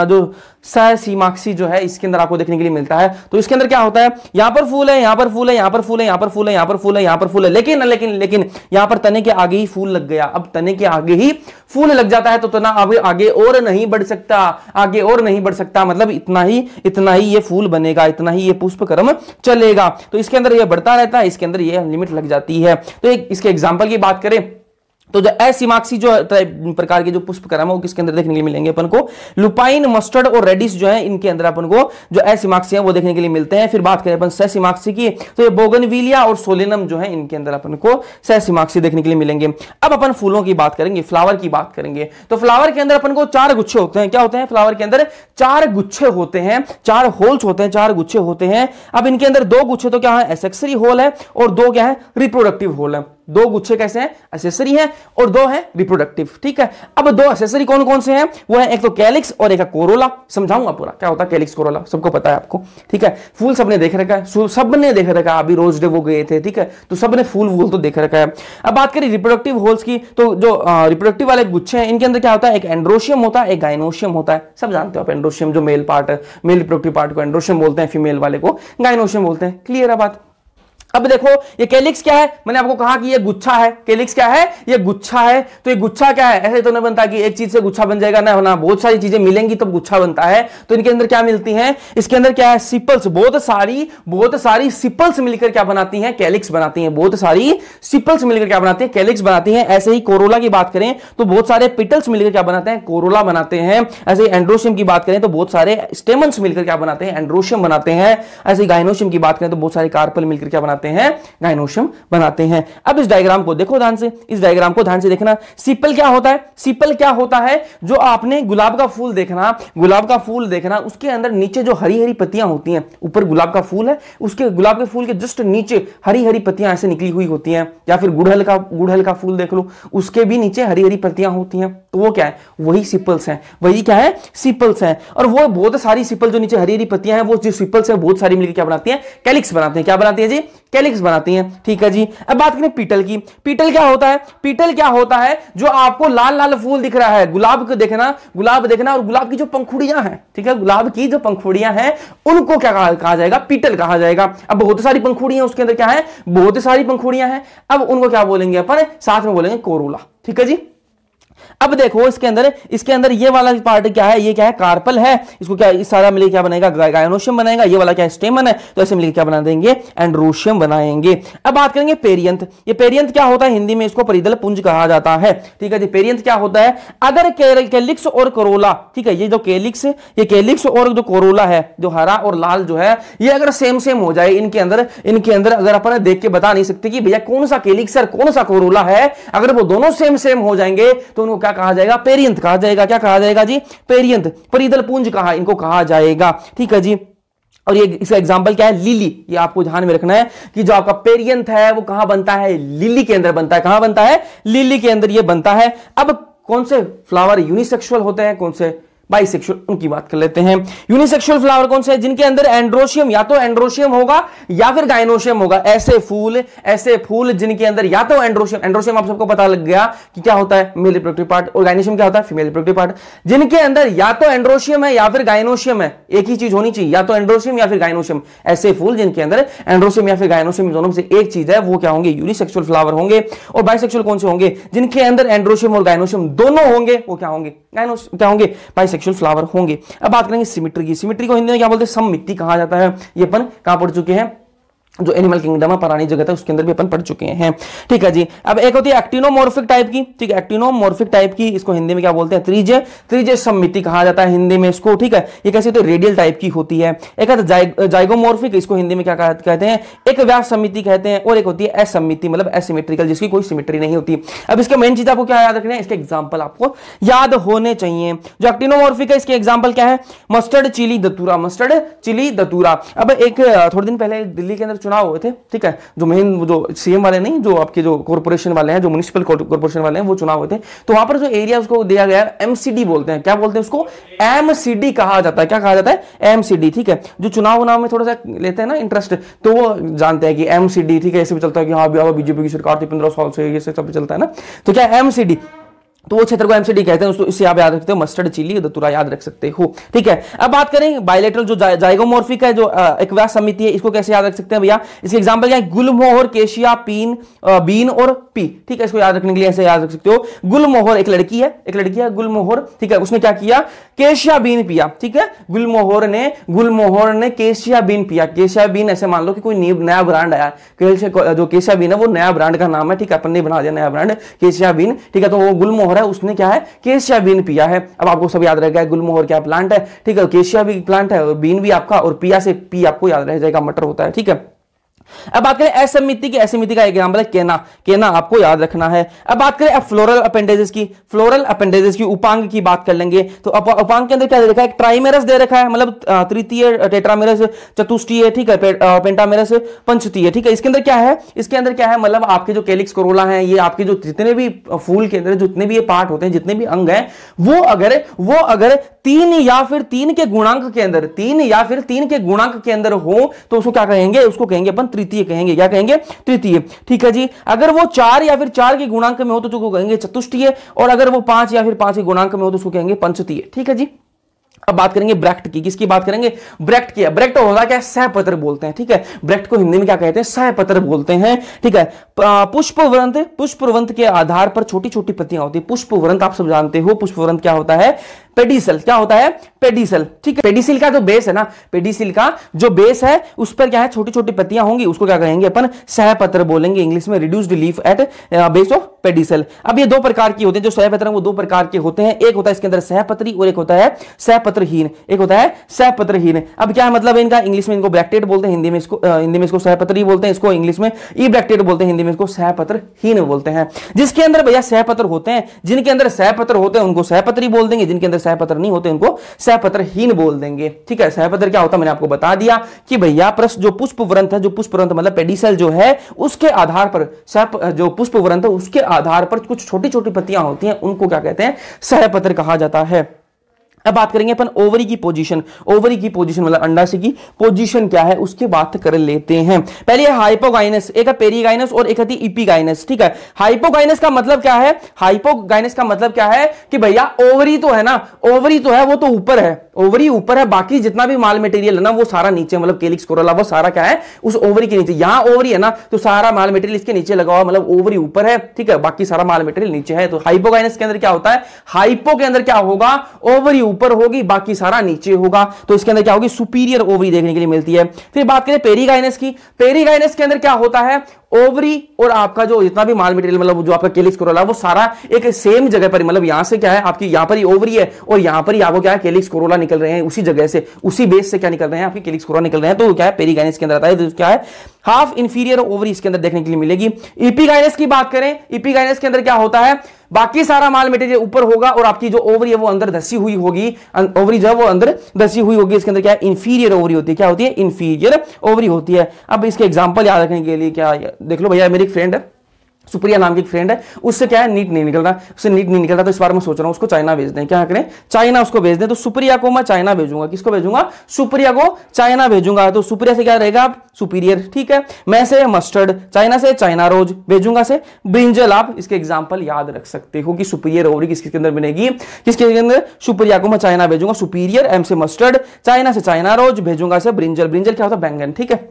जो ससीमाक्षी जो है इसके अंदर आपको देखने के लिए मिलता है। तो इसके अंदर क्या होता है, यहां पर फूल है, यहां पर फूल है, यहां पर फूल है, यहां पर फूल है, यहां पर फूल है, यहां पर फूल है, लेकिन यहां पर तने के आगे ही फूल लग गया। अब तने के आगे ही फूल लग जाता है तो तना आगे और नहीं बढ़ सकता, आगे और नहीं बढ़ सकता, मतलब इतना ही ये फूल बनेगा, इतना ही ये पुष्पक्रम चलेगा। तो इसके अंदर ये बढ़ता रहता है, इसके अंदर ये लिमिट लग जाती है। तो इसके एग्जांपल की बात करें तो जो असीमाक्षी जो प्रकार के जो पुष्पक्रम है वो किसके अंदर देखने के लिए मिलेंगे अपन को, लुपाइन, मस्टर्ड और रेडिश जो है इनके अंदर अपन को जो असीमाक्षी है वो देखने के लिए मिलते हैं। फिर बात करें अपन ससीमाक्षी की, तो ये बोगनविलिया और सोलेनम जो है इनके अंदर अपन को ससीमाक्षी देखने के लिए मिलेंगे। अब अपन फूलों की बात करेंगे, फ्लावर की बात करेंगे। तो फ्लावर के अंदर अपन को 4 गुच्छे होते हैं। क्या होते हैं, फ्लावर के अंदर 4 गुच्छे होते हैं, 4 होल्स होते हैं, 4 गुच्छे होते हैं। अब इनके अंदर 2 गुच्छे तो क्या है, एसेक्सरी होल है, और 2 क्या है, रिप्रोडक्टिव होल है। 2 गुच्छे कैसे हैं, एसेसरी है, और 2 है रिप्रोडक्टिव। ठीक है, अब 2 एसेसरी कौन कौन से हैं, वो है एक तो कैलिक्स और एक है कोरोला। समझाऊंगा पूरा क्या होता है कैलिक्स कोरोला, सबको पता है आपको। ठीक है, फूल सबने देख रखा है, सबने देख रखा है, अभी रोज डे वो गए थे, ठीक है, तो सबने फूल तो देख रखा है। अब बात करें रिप्रोडक्टिव होल्स की, तो जो रिप्रोडक्टिव वाले गुच्छे हैं इनके अंदर क्या होता है, एक एंड्रोशियम होता है, एक गाइनोशियम होता है। सब जानते हो आप, एंड्रोशियम जो मेल पार्ट है, मेल रिप्रोडक्टिव पार्ट को एंड्रोशियम बोलते हैं, फीमेल वाले को गाइनोशियम बोलते हैं। क्लियर है बात। अब देखो ये कैलिक्स क्या है, मैंने आपको कहा कि ये गुच्छा है। कैलिक्स क्या है, ये गुच्छा है। तो ये गुच्छा क्या है, ऐसे तो नहीं बनता कि एक चीज से गुच्छा बन जाएगा ना, बहुत सारी चीजें मिलेंगी तब गुच्छा बनता है। तो इनके अंदर क्या मिलती हैं, इसके अंदर क्या है, सिपल्स, बहुत सारी सिपल्स मिलकर क्या बनाती हैं, कैलिक्स बनाती हैं। बहुत सारी सिपल्स मिलकर क्या बनाती हैं, कैलिक्स बनाती हैं। ऐसे ही कोरोला की बात करें तो बहुत सारे पिटल्स मिलकर क्या बनाते हैं, कोरोला बनाते हैं। ऐसे ही एंड्रोशियम की बात करें तो बहुत सारे स्टेमन्स मिलकर क्या बनाते हैं, एंड्रोशियम बनाते हैं। ऐसे ही गाइनोशियम की बात करें तो बहुत सारे कार्पल मिलकर क्या बनाते हैं, गाइनोशियम बनाते हैं। अब इस डायग्राम को देखो ध्यान से, इस डायग्राम को ध्यान से देखना। सिपल क्या होता है, सिपल क्या होता है, जो आपने गुलाब का फूल देखना, गुलाब का फूल देखना, उसके अंदर नीचे जो हरी हरी पत्तियां होती हैं, ऊपर गुलाब का फूल है, उसके गुलाब के फूल के जस्ट नीचे हरी हरी पत्तियां ऐसे निकली हुई होती हैं। या फिर गुड़हल का फूल देख लो, उसके भी नीचे हरी हरी पत्तियां होती हैं। तो वो क्या है, वही सिपल्स हैं, वही क्या है, सिपल्स हैं। और वो बहुत सारी सिपल जो नीचे हरी हरी पत्तियां हैं, वो जो सिपल्स है बहुत सारी मिलकर क्या बनाती हैं, कैलिक्स बनाते हैं। क्या बनाती है जी, कैलिक्स बनाती हैं। ठीक है जी, अब बात करें पीटल की। पीटल क्या होता है, पीटल क्या होता है, जो आपको लाल लाल फूल दिख रहा है, गुलाब को देखना, गुलाब देखना, और गुलाब की जो पंखुड़ियां हैं, ठीक है, गुलाब की जो पंखुड़ियां हैं उनको क्या कहा जाएगा, पीटल कहा जाएगा। अब बहुत सारी पंखुड़ियां, उसके अंदर क्या है, बहुत सारी पंखुड़ियां हैं। अब उनको क्या बोलेंगे अपन, साथ में बोलेंगे कोरोला। ठीक है जी। अब देखो इसके अंदर ये वाला पार्ट क्या है, ये क्या है, कार्पल है। इसको क्या, इस सारा मिलकर क्या बनेगा, गायनोशियम बनाएगा। ये वाला क्या है, स्टेमन है, तो ऐसे मिलकर क्या बना देंगे, एंड्रोशियम बनाएंगे। अब बात करेंगे पेरियंथ। ये पेरियंथ क्या होता है, हिंदी में इसको परिदल पुंज कहा जाता है। ठीक है जी, पेरियंथ क्या होता है, अगर कैलिक्स और कोरोला, ठीक है, ये जो कैलिक्स और जो कोरोला है, जो हरा और लाल जो है, ये अगर सेम हो जाए इनके अंदर अगर अपन देख के बता नहीं सकते कि भैया कौन सा कैलिक्स और कौन सा कोरोला है, अगर वो दोनों सेम हो जाएंगे तो उनको क्या कहा जाएगा, पेरियंथ कहा जाएगा। क्या कहा जाएगा जी, पेरियंथ, परिदल पुंज कहा इनको कहा जाएगा। ठीक है जी। और ये इसका एग्जांपल क्या है, लिली। ये आपको ध्यान में रखना है कि जो आपका पेरियंथ है वो कहां बनता है, लिली के अंदर बनता है। कहां बनता है, लिली के अंदर ये बनता है। अब कौन से फ्लावर यूनिसेक्सुअल होते हैं, कौन से बाइसेक्सुअल, उनकी बात कर लेते हैं। यूनिसेक्सुअल फ्लावर कौन से है? जिनके अंदर एंड्रोशियम, या तो एंड्रोशियम होगा या फिर गाइनोशियम होगा। ऐसे फूल जिनके अंदर या तो एंड्रोशियम आप सबको पता लग गया कि क्या होता है, मेल रिप्रोडक्टिव पार्ट, और गाइनोशियम क्या होता है, फीमेल रिप्रोडक्टिव पार्ट। जिनके अंदर या तो एंड्रोशियम है या फिर गाइनोशियम है, एक ही चीज होनी चाहिए, या तो एंड्रोशियम या फिर गाइनोशियम। ऐसे फूल जिनके अंदर एंड्रोशियम या फिर गाइनोशियम दोनों में से एक चीज है, वो क्या होंगे, यूनिसेक्सुअल फ्लावर होंगे। और बाइसेक्सुअल कौन से होंगे? जिनके अंदर एंड्रोशियम और गाइनोशियम दोनों होंगे, वो क्या होंगे, क्या होंगे, बाइसेक्सुअल फ्लावर होंगे। अब बात करेंगे सिमेट्री की। सिमेट्री को हिंदी में क्या बोलते हैं, सममिति कहा जाता है। ये अपन कहां पढ़ चुके हैं, जो एनिमल किंगडम है, प्राणी जगत है, उसके अंदर भी अपन पढ़ चुके हैं। ठीक है जी। अब एक होती है एक्टिनोमॉर्फिक टाइप की, ठीक है, एक्टिनोमॉर्फिक टाइप की, इसको हिंदी में क्या बोलते हैं, त्रिज्य सममिति कहा जाता है हिंदी में इसको। ठीक है, ये कैसे होती है, रेडियल टाइप की होती है। एक है जाइगोमॉर्फिक, इसको हिंदी में क्या कहते हैं, एक व्यास समिति कहते हैं। और एक होती है असमिति, मतलब एसिमेट्रिकल, जिसकी कोई सिमेट्री नहीं होती। अब इसके मेन चीज आपको क्या याद रखना है, इसके एग्जाम्पल आपको याद होने चाहिए। जो एक्टिनोमॉर्फिक है, इसके एग्जाम्पल क्या है, mustard chilli datura, mustard chilli datura. अब एक थोड़े दिन पहले दिल्ली के अंदर चुनाव हुए थे, ठीक है, जो मेन जो सीएम वाले नहीं, जो आपके जो कॉर्पोरेशन वाले हैं, जो म्युनिसिपल कॉर्पोरेशन वाले हैं, वो चुनाव होते हैं। तो वहां पर जो एरिया उसको दिया गया है, एमसीडी बोलते हैं। क्या बोलते हैं उसको, एमसीडी कहा जाता है। क्या कहा जाता है, एमसीडी। ठीक है, जो चुनाव में थोड़ा सा लेते हैं ना इंटरेस्ट, तो वो जानते हैं कि एमसीडी, ठीक है, ऐसे भी चलता है कि हाँ बीजेपी की सरकार थी 15 साल से, ये सब चलता है ना। तो क्या एमसीडी, तो वो क्षेत्र को एमसीडी कहते हैं। इससे आप याद रखते हो, मस्टर्ड चिली दतूरा याद रख सकते हो। ठीक है, अब बात करें बायलेटरल, जो जाइगोमॉर्फिक है, जो एक्वास समिति है, इसको कैसे याद रख सकते हैं भैया। इसके एग्जांपल क्या है, गुलमोहर, केशिया, बीन और पी। ठीक है, इसको याद रखने के लिए ऐसे याद रख सकते हो। गुलमोहर एक लड़की है गुलमोहर, ठीक है, उसने क्या किया, केशिया बीन पिया। ठीक है, गुलमोहर ने केशिया बीन पिया। केशिया बीन ऐसे मान लो कि कोई नया ब्रांड आया, जो केशिया बीन है वो नया ब्रांड का नाम है। ठीक है, अपन ने बना दिया नया ब्रांड केशिया बीन। ठीक है, तो वो गुलमोहर है, उसने क्या है, केशिया बीन पिया है। अब आपको सब याद रहेगा, गुलमोहर क्या प्लांट है, ठीक है, केशिया भी प्लांट है, और बीन भी आपका, और पिया से पी आपको याद रह जाएगा, मटर होता है। ठीक है, अब बात करें असमिति की। असमिति का एग्जांपल है केना आपको याद रखना है। अब बात करें फ्लोरल अपेंडेजेस की, उपांग की बात कर लेंगे। तो उपांग के अंदर क्या दे रखा है, ट्राइमेरस दे रखा है, मतलब तृतीय, टेट्रामेरस चतुष्टीय, ठीक है, पेंटामेरस पंचतीय। ठीक है, इसके अंदर क्या है, मतलब आपके जो कैलिक्स कोरोला है, ये आपके जो जितने भी फूल के अंदर जितने भी ये पार्ट होते हैं, जितने भी अंग हैं, वो अगर 3 या फिर 3 के गुणांक के अंदर हो, तो उसको क्या कहेंगे, उसको कहेंगे अपन तृतीय कहेंगे। क्या कहेंगे, तृतीय। ठीक है जी। अगर वो 4 या फिर 4 के गुणांक में हो तो उसको कहेंगे चतुष्टीय, और अगर वो 5 या फिर 5 के गुणांक में हो तो उसको कहेंगे पंचतीय। ठीक है जी। अब बात करेंगे ब्रैक्ट की। किसकी बात करेंगे, ब्रैक्ट की। ब्रैक्ट होता क्या है, सहपत्र बोलते हैं। ठीक है, ब्रैक्ट को हिंदी में क्या कहते हैं, सहपत्र बोलते हैं। ठीक है, पुष्पवृंत के आधार पर छोटी छोटी पत्तियां होती है। पुष्पवृंत आप सब जानते हो, पुष्पवृंत क्या होता है, पेडिसल। क्या होता है, पेडिसल। ठीक है, पेडिसल का जो बेस है ना, पेडिसल का जो बेस है, उस पर क्या है, छोटी छोटी पत्तियां होंगी, उसको क्या कहेंगे अपन, सहपत्र बोलेंगे इंग्लिश में, reduced leaf at base of pedicel. अब ये 2 प्रकार की होते हैं, जो सहपत्र वो 2 प्रकार के होते हैं। एक होता है इसके अंदर सहपत्री, और एक होता है सहपत्रहीन। अब क्या है मतलब इनका, इंग्लिश में इनको ब्रैक्टेड बोलते हैं, हिंदी में इसको सहपत्री बोलते हैं, इसको इंग्लिश में ई ब्रैक्टेड बोलते हैं, हिंदी में इसको सहपत्रहीन बोलते हैं। जिसके अंदर भैया सहपत्र होते हैं, जिनके अंदर सहपत्र होते हैं उनको सहपत्री बोल देंगे, जिनके अंदर सहपत्र नहीं होते उनको सहपत्रहीन बोल देंगे। ठीक है, सहपत्र क्या होता है मैंने आपको बता दिया कि भैया जो पुष्पवृंत है, जो पुष्पवृंत मतलब पेडिसल जो है, उसके आधार पर जो पुष्पवृंत है उसके आधार पर कुछ छोटी छोटी पत्तियां होती हैं, उनको क्या कहते हैं, सहपत्र कहा जाता है। अब बात करेंगे अपन ओवरी की पोजीशन मतलब अंडाशय की पोजीशन क्या है उसकी बात कर लेते हैं। पहले है हाइपोगाइनस, एक है पेरीगाइनस और एक है इपीगाइनस। ठीक है, हाइपोगाइनस का मतलब क्या है, हाइपोगाइनस का मतलब क्या है कि भैया ओवरी तो है ना, ओवरी तो है, वो तो ऊपर है, ओवरी ऊपर है, बाकी जितना भी माल मटेरियल है ना वो सारा नीचे, मतलब कैलिक्स कोरोला वो सारा क्या है उस ओवरी के नीचे। यहां ओवरी है ना तो सारा माल मटेरियल इसके नीचे लगा हुआ, मतलब ओवरी ऊपर है, ठीक है, बाकी सारा माल मटेरियल नीचे है। तो हाइपोगाइनस के अंदर क्या होता है, हाइपो के अंदर क्या होगा, ओवरी ऊपर होगी, बाकी सारा नीचे होगा, तो इसके अंदर क्या होगी, सुपीरियर ओवरी देखने के लिए मिलती है। फिर बात करें पेरीगाइनस की, पेरीगाइनस के अंदर क्या होता है, ओवरी और आपका जो जितना भी माल मटेरियल मतलब जो आपका कैलिक्स कोरोला वो सारा एक सेम जगह पर, मतलब यहां से क्या है आपकी, यहां पर ही ओवरी है और यहां पर ही आपको क्या है कैलिक्स कोरोला निकल रहे हैं, उसी जगह से, उसी बेस से क्या निकल रहे हैं आपकी कैलिक्स कोरोला निकल रहे हैं। तो क्या है पेरीगाइनस के अंदर आता है, तो क्या है हाफ इंफीरियर ओवरी इसके अंदर देखने के लिए मिलेगी। इपीगाइनस की बात करें, इपीगाइनस के अंदर क्या होता है, बाकी सारा माल मटेरियल ऊपर होगा और आपकी जो ओवरी है वो अंदर धसी हुई होगी, ओवरी जो है वो अंदर धसी हुई होगी, इसके अंदर क्या है इंफीरियर ओवरी होती है। क्या होती है, इंफीरियर ओवरी होती है। अब इसके एग्जांपल याद रखने के लिए क्या देख लो भैया, मेरी एक फ्रेंड है, सुप्रिया नाम की एक फ्रेंड है, उससे क्या है नीट नहीं निकल रहा, उससे नीट नहीं निकल रहा, तो इस बार मैं सोच रहा हूं उसको चाइना भेज दें। क्या करें, चाइना उसको भेज दें। तो सुप्रिया को मैं चाइना भेजूंगा। किसको भेजूंगा, सुप्रिया को चाइना भेजूंगा। तो सुप्रिया से क्या रहेगा आप, सुपीरियर, ठीक है। मैं से मस्टर्ड, चाइना से चाइना रोज, भेजूंगा से ब्रिंजल। आप इसके एग्जांपल याद रख सकते हो कि सुपीरियर ओवरी किसके अंदर बनेगी, किसके अंदर, सुप्रिया को मैं चाइना भेजूंगा, सुपीरियर, एम से मस्टर्ड, चाइना से चाइना रोज, भेजूंगा से ब्रिंजल। ब्रिंजल क्या होता है, बैंगन, ठीक है।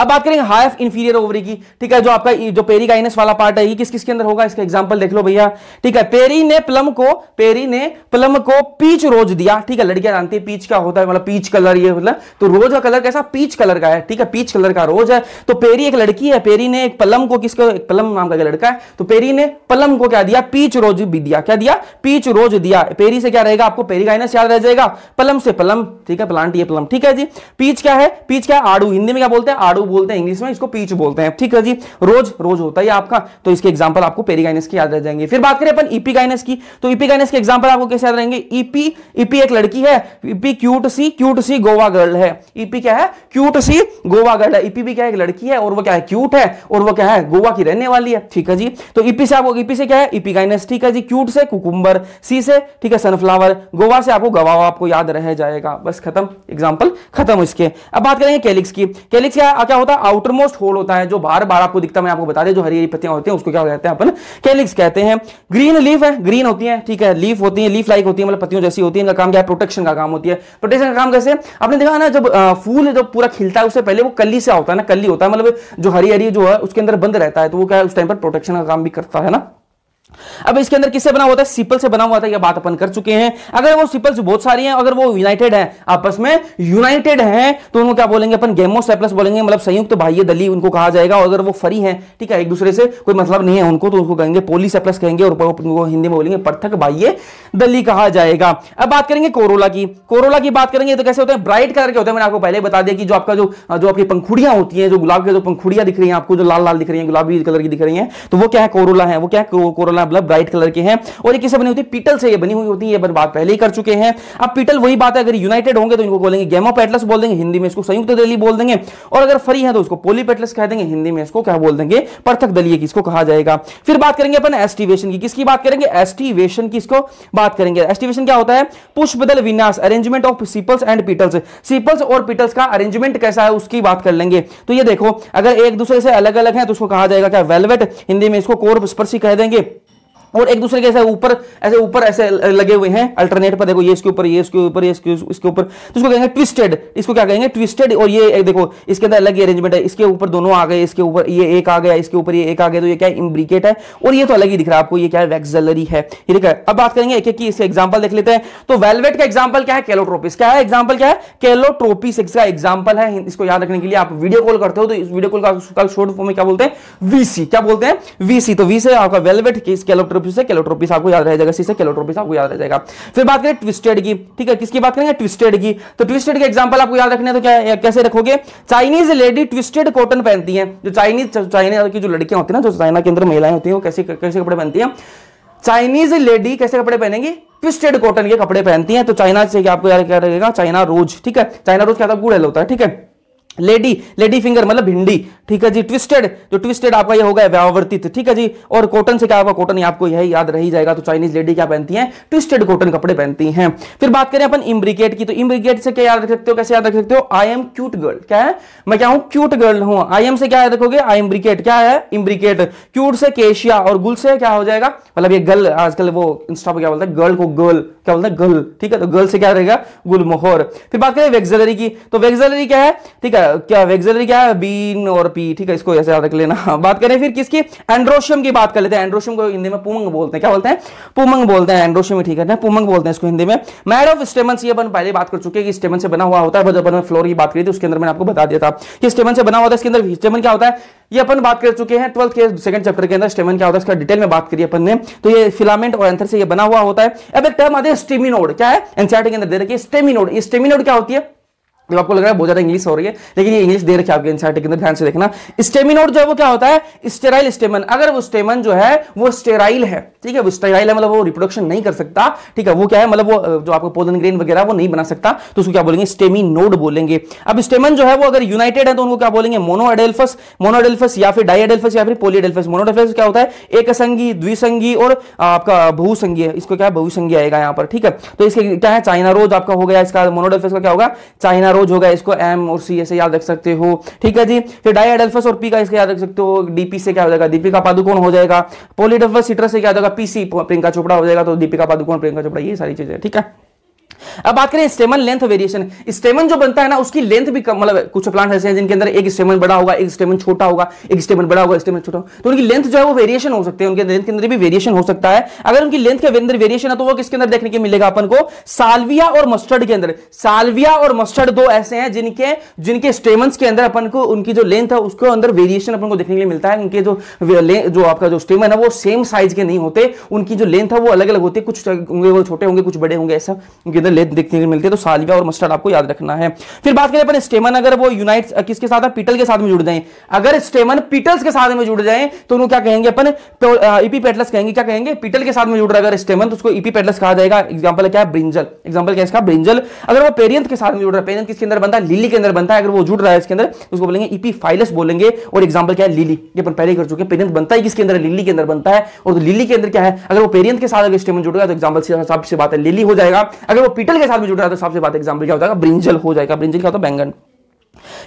अब बात करेंगे हाफ इंफीरियर ओवरी की, ठीक है। जो आपका जो पेरीगाइनस वाला पार्ट है, ये किस किसके अंदर होगा, इसका एग्जांपल देख लो भैया, ठीक है। पेरी ने प्लम को पीच रोज दिया, ठीक है। लड़कियां जानती है पीच क्या होता है, मतलब पीच कलर, ये मतलब तो रोज का कलर कैसा, पीच कलर का है, ठीक है। पीच कलर का रोज है। तो पेरी एक लड़की है, पेरी ने एक प्लम को, किसको, एक प्लम नाम का लड़का है, तो पेरी ने प्लम को क्या दिया, पीच रोज भी दिया। क्या दिया, पीच रोज दिया। पेरी से क्या रहेगा, आपको पेरीगाइनस याद रह जाएगा, प्लम से प्लम, ठीक है, प्लांट ये प्लम, ठीक है जी। पीच क्या है, पीच क्या है, आड़ू, हिंदी में क्या बोलते हैं, आड़ू बोलते हैं, इंग्लिश में इसको पीच बोलते हैं, ठीक है जी। रोज रोज होता है आपका, तो इसके एग्जांपल आपको पेरीगाइनस की याद रह जाएंगे। फिर बात करें अपन इपीगाइनस की, तो इपीगाइनस के एग्जांपल आपको कैसे याद रहेंगे, ईपी, ईपी एक लड़की है, ईपी क्यूट सी गोवा गर्ल है। ईपी क्या है, क्यूट सी गोवा गर्ल है। ईपी भी क्या है, एक लड़की है, और वो क्या है, क्यूट है, और वो क्या है, गोवा की रहने वाली है, ठीक है जी। तो ईपी से आपको, ईपी से क्या है, इपीगाइनस, ठीक है जी। क्यूट से कुकुम्बर, सी से, ठीक है, सनफ्लावर, गोवा से आपको गवावा, आपको याद रह जाएगा, बस खत्म, एग्जांपल खत्म इसके। अब बात करेंगे कैलिक्स की। कैलिक्स क्या होता है, आउटरमोस्ट होल होता है, जो बार बार आपको दिखता है, मैं आपको बता दें, जो हरी हरी पत्तियां होती हैं उसको क्या कहते हैं अपन, कैलिक्स कहते हैं। ग्रीन लीफ है, ग्रीन होती है, ठीक है, लीफ होती है, लीफ लाइक होती है, मतलब पत्तियों जैसी होती है। इनका काम क्या है, प्रोटेक्शन का काम होती है। प्रोटेक्शन का काम कैसे, आपने देखा ना, जब फूल जब पूरा खिलता है उससे पहले वो कली से होता है ना, कली होता है, मतलब जो हरी हरी जो है उसके अंदर बंद रहता है, तो वो क्या है, उस टाइम पर प्रोटेक्शन का काम भी करता है ना। अब इसके अंदर किससे बना होता है, सिपल से बना हुआ था, यह बात अपन कर चुके हैं। अगर वो सिपल्स बहुत सारी हैं, अगर वो यूनाइटेड है, आपस में यूनाइटेड हैं, तो उनको क्या बोलेंगे अपन, गेमोसेप्लस बोलेंगे, मतलब संयुक्त बाह्य दली उनको कहा जाएगा। और अगर वो फरी हैं, ठीक है, एक दूसरे से कोई मतलब नहीं है उनको, तो उनको कहेंगे पॉलीसेप्लस कहेंगे, और उनको हिंदी में बोलेंगे पृथक बाह्य दली कहा जाएगा। अब बात करेंगे कोरोला की। कोरोला की बात करेंगे तो कैसे होते हैं, ब्राइट कलर के होते हैं। मैंने आपको पहले बता दिया कि जो आपका जो आपकी पंखुड़ियां होती हैं, जो गुलाब की जो पंखुड़ियां दिख रही हैं आपको, जो लाल लाल दिख रही हैं, गुलाबी कलर की दिख रही हैं, तो वो क्या है, कोरोला है। वो क्या है, कोरोला मतलब ब्राइट कलर के हैं। और ये किससे बनी होती है, पीटल से ये बनी हुई होती है, ये बात पहले ही कर चुके हैं। अब पीटल वही बात है, अगर यूनाइटेड होंगे तो इनको बोलेंगे गेमोपेटलस बोल देंगे, हिंदी में इसको संयुक्त दली बोल देंगे। और अगर फरी है तो इसको पॉलीपेटलस कह देंगे, हिंदी में इसको क्या बोल देंगे, पृथक दलीय किसको कहा जाएगा। फिर बात करेंगे अपन एस्टिवेशन की। किसकी बात करेंगे, एस्टिवेशन की, इसको बात करेंगे। एस्टिवेशन क्या होता है, पुष्पदल विन्यास, अरेंजमेंट ऑफ सिपल्स एंड पीटल्स। सिपल्स और पीटल्स का अरेंजमेंट कैसा है उसकी बात कर लेंगे। तो ये देखो, अगर एक दूसरे से अलग अलग है तो उसको कहा जाएगा क्या, वेलवेट, हिंदी में इसको कोर्ब स्पर्शी कह देंगे। और एक दूसरे के ऊपर ऐसे लगे हुए हैं अल्टरनेट पर, देखो ये इसके ऊपर, ये इसके ऊपर, ये इसके ऊपर, तो इसको कहेंगे ट्विस्टेड। इसको क्या कहेंगे, ट्विस्टेड। और ये देखो इसके अंदर अलग ही अरेंजमेंट है, इसके ऊपर दोनों आ गए, इसके ऊपर ये एक आ गया, इसके ऊपर ये एक आ गया, तो ये क्या है, इम्ब्रिकेट है। और ये तो अलग ही दिख रहा है आपको, ये क्या है, वैक्सलरी है, ठीक है। अब बात करेंगे एक एक की, इसके एग्जांपल देख लेते हैं। तो वेलवेट का एग्जांपल क्या है, कैलोट्रोपिस। क्या है एग्जांपल, क्या है, कैलोट्रोपिस इसका एग्जांपल है। इसको याद रखने के लिए आप वीडियो कॉल करते हो तो इस वीडियो कॉल का शॉर्ट फॉर्म में क्या बोलते हैं, वीसी। क्या बोलते हैं, वीसी। तो वी से आपका वेलवेट, कैलोट्रोपिस से कैलोट्रोपिस आपको याद रह जाएगा, सी से कैलोट्रोपिस आपको याद रह जाएगा। फिर बात करें ट्विस्टेड की, ठीक है, किसकी बात करेंगे, ट्विस्टेड की। तो ट्विस्टेड के एग्जांपल आपको याद रखने हैं, तो क्या कैसे रखोगे, चाइनीज लेडी ट्विस्टेड कॉटन पहनती हैं। जो चाइना की जो लड़कियां होती है ना, जो चाइना के अंदर महिलाएं होती हैं, वो कैसे कपड़े पहनती हैं, चाइनीज लेडी कैसे कपड़े पहनेंगी, ट्विस्टेड कॉटन के कपड़े पहनती हैं। तो चाइना से आपको याद क्या रहेगा, चाइना रोज, ठीक है। चाइना रोज क्या था, गुड़ होता है, ठीक है। लेडी फिंगर मतलब भिंडी, ठीक है जी। ट्विस्टेड, जो ट्विस्टेड आपका ये होगा व्यावर्तित, ठीक है जी। और कॉटन से क्या होगा, कॉटन, आपको यही याद रही जाएगा। तो चाइनीज लेडी क्या पहनती हैं, ट्विस्टेड कॉटन कपड़े पहनती हैं। फिर बात करें अपन इम्ब्रिकेट की। तो इम्ब्रिकेट से क्या याद रख सकते हो, कैसे याद रख सकते हो, आई एम क्यूट गर्ल। क्या है, मैं क्या हूं, क्यूट गर्ल हूं। आई एम से क्या याद रखोगे, आई इम्ब्रिकेट। क्या है, इम्ब्रिकेट। क्यूट से केशिया, और गुल से क्या हो जाएगा, मतलब ये गर्ल, आजकल वो इंस्टा पर क्या बोलता है, गर्ल को गर्ल क्या बोलता है, गर्ल, ठीक है। तो गर्ल से क्या रहेगा, गुलमोहर। फिर बात करें वेक्सलरी की। तो वेक्सलरी क्या है, ठीक है, क्या वेक्सलरी क्या है, बीन और पी, ठीक है, इसको ऐसे याद रख लेना। बात करें फिर किसकी, एंड्रोशियम की बात कर लेते हैं। एंड्रोशियम को हिंदी में पुमंग बोलते हैं। क्या बोलते हैं, पुमंग बोलते हैं। एंड्रोशियम, ठीक है ना, पुमंग बोलते हैं इसको हिंदी में। मैड ऑफ स्टेमन, ये अपन पहले बात कर चुके हैं कि स्टेमन से बना हुआ होता है। जब अपन फ्लोर की बात करी थी उसके अंदर मैंने आपको बता दिया था कि स्टेमन से बना हुआ था। इसके अंदर स्टेमन क्या होता है, ये अपन बात कर चुके हैं 12th के सेकंड चैप्टर के अंदर। स्टेमन क्या होता है इसका डिटेल में बात करी अपन ने। तो ये फिलामेंट और एंथर से ये बना हुआ होता है। अब एक टर्म आती है स्टेमिनोड। क्या है, एनसीईआरटी के अंदर दे रखी है स्टेमिनोड। ये स्टेमिनोड क्या होती है, तो आपको लग रहा है बहुत ज्यादा इंग्लिश हो रही है, लेकिन ये इंग्लिश दे रखी है आपके एनसीईआरटी के अंदर, ध्यान से देखना। स्टेमिनोड जो है वो क्या होता है, स्टेराइल स्टेमन। अगर वो स्टेमन जो है वो स्टेराइल है, ठीक है, वो स्टेराइल है मतलब वो रिप्रोडक्शन नहीं कर सकता, ठीक है, वो क्या है मतलब वो जो आपको पोलन ग्रेन वगैरह वो नहीं बना सकता, तो उसको क्या बोलेंगे, स्टेमिनोड बोलेंगे। अब स्टेमन जो है वो अगर यूनाइटेड है तो उनको क्या बोलेंगे, मोनोएडेल्फस, मोनोएडेल्फस या फिर डाइएडेल्फस या फिर पॉलीएडेल्फस। मोनोएडेल्फस क्या होता है, एक संगी, द्विसंगी और आपका बहुसंगी है, इसको क्या है बहुसंगी आएगा यहाँ पर, ठीक है। तो इसके क्या है, चाइना रोज आपका हो गया, इसका मोनोएडेल्फस का क्या होगा, चाइना रोज होगा, इसको एम और सी ऐसे याद रख सकते हो, ठीक है जी। फिर डाइएडेल्फस और पी का इसका याद रख सकते हो, डीपी से क्या हो जाएगा, दीपिका पादुकोण हो जाएगा। पॉलीडेल्फस सिट्रस से क्या हो जाएगा, पीसी प्रियंका चोपड़ा हो जाएगा, तो दीपिका पादुकोण, प्रियंका चोपड़ा, ये सारी चीजें, ठीक है। अब बात करें स्टेमन लेंथ वेरिएशन। स्टेमन जो बनता है ना उसकी लेंथ भी कम, मतलब कुछ प्लांट ऐसे हैं जिनके अंदर एक स्टेमन बड़ा होगा, एक स्टेमन छोटा होगा, एक स्टेमन बड़ा होगा, स्टेमन छोटा होगा, तो उनकी लेंथ जो है वो वेरिएशन हो सकते हैं, उनके लेंथ के अंदर भी वेरिएशन हो सकता है। अगर उनकी लेंथ के अंदर वेरिएशन है तो वो किसके अंदर देखने को मिलेगा अपन को, साल्विया और मस्टर्ड के अंदर। साल्विया और मस्टर्ड दो ऐसे हैं जिनके स्टेमन्स के अंदर अपन को उनकी जो लेंथ है उसके अंदर वेरिएशन अपन को देखने के लिए मिलता है। उनके जो आपका जो स्टेमन है वो सेम साइज के नहीं होते, उनकी जो लेंथ है वो अलग अलग होती है, कुछ होंगे वो छोटे होंगे, कुछ बड़े होंगे, ऐसा उनके अंदर लेंथ देखने को मिलती है। तो साल्विया और मस्टर्ड आपको याद रखना है। फिर बात करें अपन स्टेमन, अगर वो यूनाइट किसके साथ है, पिटल के साथ में जुड़ जाए। अगर स्टेमन पिटल्स के साथ में जुड़ जाए तो उनको क्या कहेंगे अपन, इपीपेटलस कहेंगे। क्या कहेंगे, पिटल के साथ में जुड़ रहा है अगर स्टेमन तो उसको इपीपेटलस कहा जाएगा। एग्जांपल क्या है, ब्रिंजल। एग्जांपल क्या है इसका, ब्रिंजल। अगर वो पेरियंथ के साथ में जुड़ रहा है, पेरियंथ किसके अंदर बनता है, लिली के अंदर बनता है। अगर वो जुड़ रहा है इसके अंदर तो उसको बोलेंगे इपीफाइलस बोलेंगे। और एग्जांपल क्या है, लिली, ये अपन पहले कर चुके हैं। पेरियंथ बनता है किसके अंदर, लिली के अंदर बनता है। और लिली के अंदर क्या है, अगर वो पेरियंथ के साथ अगर स्टेमन जुड़ गया तो एग्जांपल सबसे बात है लिली हो जाएगा। अगर वो पिटल के साथ में जुड़ रहा है तो सबसे बात एग्जांपल क्या होता है, ब्रिंजल हो जाएगा। ब्रिंजल क्या होता है, बैंगन।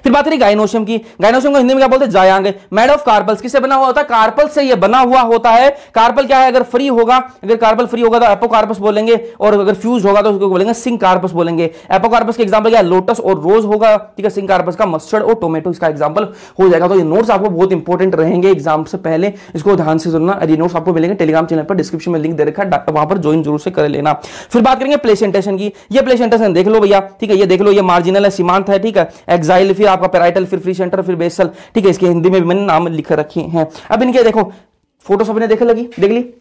फिर बात करें गाइनोशियम की। गाइनोशियम को हिंदी में क्या बोलते हैं, जायांग। मेड ऑफ कार्पल्स, किससे बना हुआ होता है, कार्पल से ये बना हुआ होता है। कार्पल क्या है, अगर फ्री होगा, अगर कार्पल फ्री होगा तो एपोकार्पस बोलेंगे, और अगर फ्यूज होगा तो उसको बोलेंगे सिंकार्पस बोलेंगे। एपोकार्पस के एग्जांपल क्या है, लोटस और रोज होगा, ठीक है। सिंकार्पस का मस्टर्ड और टोमेटो इसका एग्जांपल हो जाएगा। तो ये नोट्स आपको बहुत इंपॉर्टेंट रहेंगे एग्जाम से पहले, इसको ध्यान से सुनना। ये नोट्स आपको मिलेंगे टेलीग्राम चैनल पर, डिस्क्रिप्शन में लिंक दे रखा है, वहां पर ज्वाइन जरूर से कर लेना। फिर बात करेंगे प्लेसेंटेशन की। ये प्लेसेंटेशन देख लो भैया, ठीक है, ये देख लो, ये मार्जिनल है, सीमांत है, ठीक है, एक्साइल, फिर आपका पेराइटल, फिर फ्री सेंटर, फिर बेसल, ठीक है। इसके हिंदी में भी मैंने नाम लिख रखे हैं। अब इनके देखो फोटो सबने देख ली।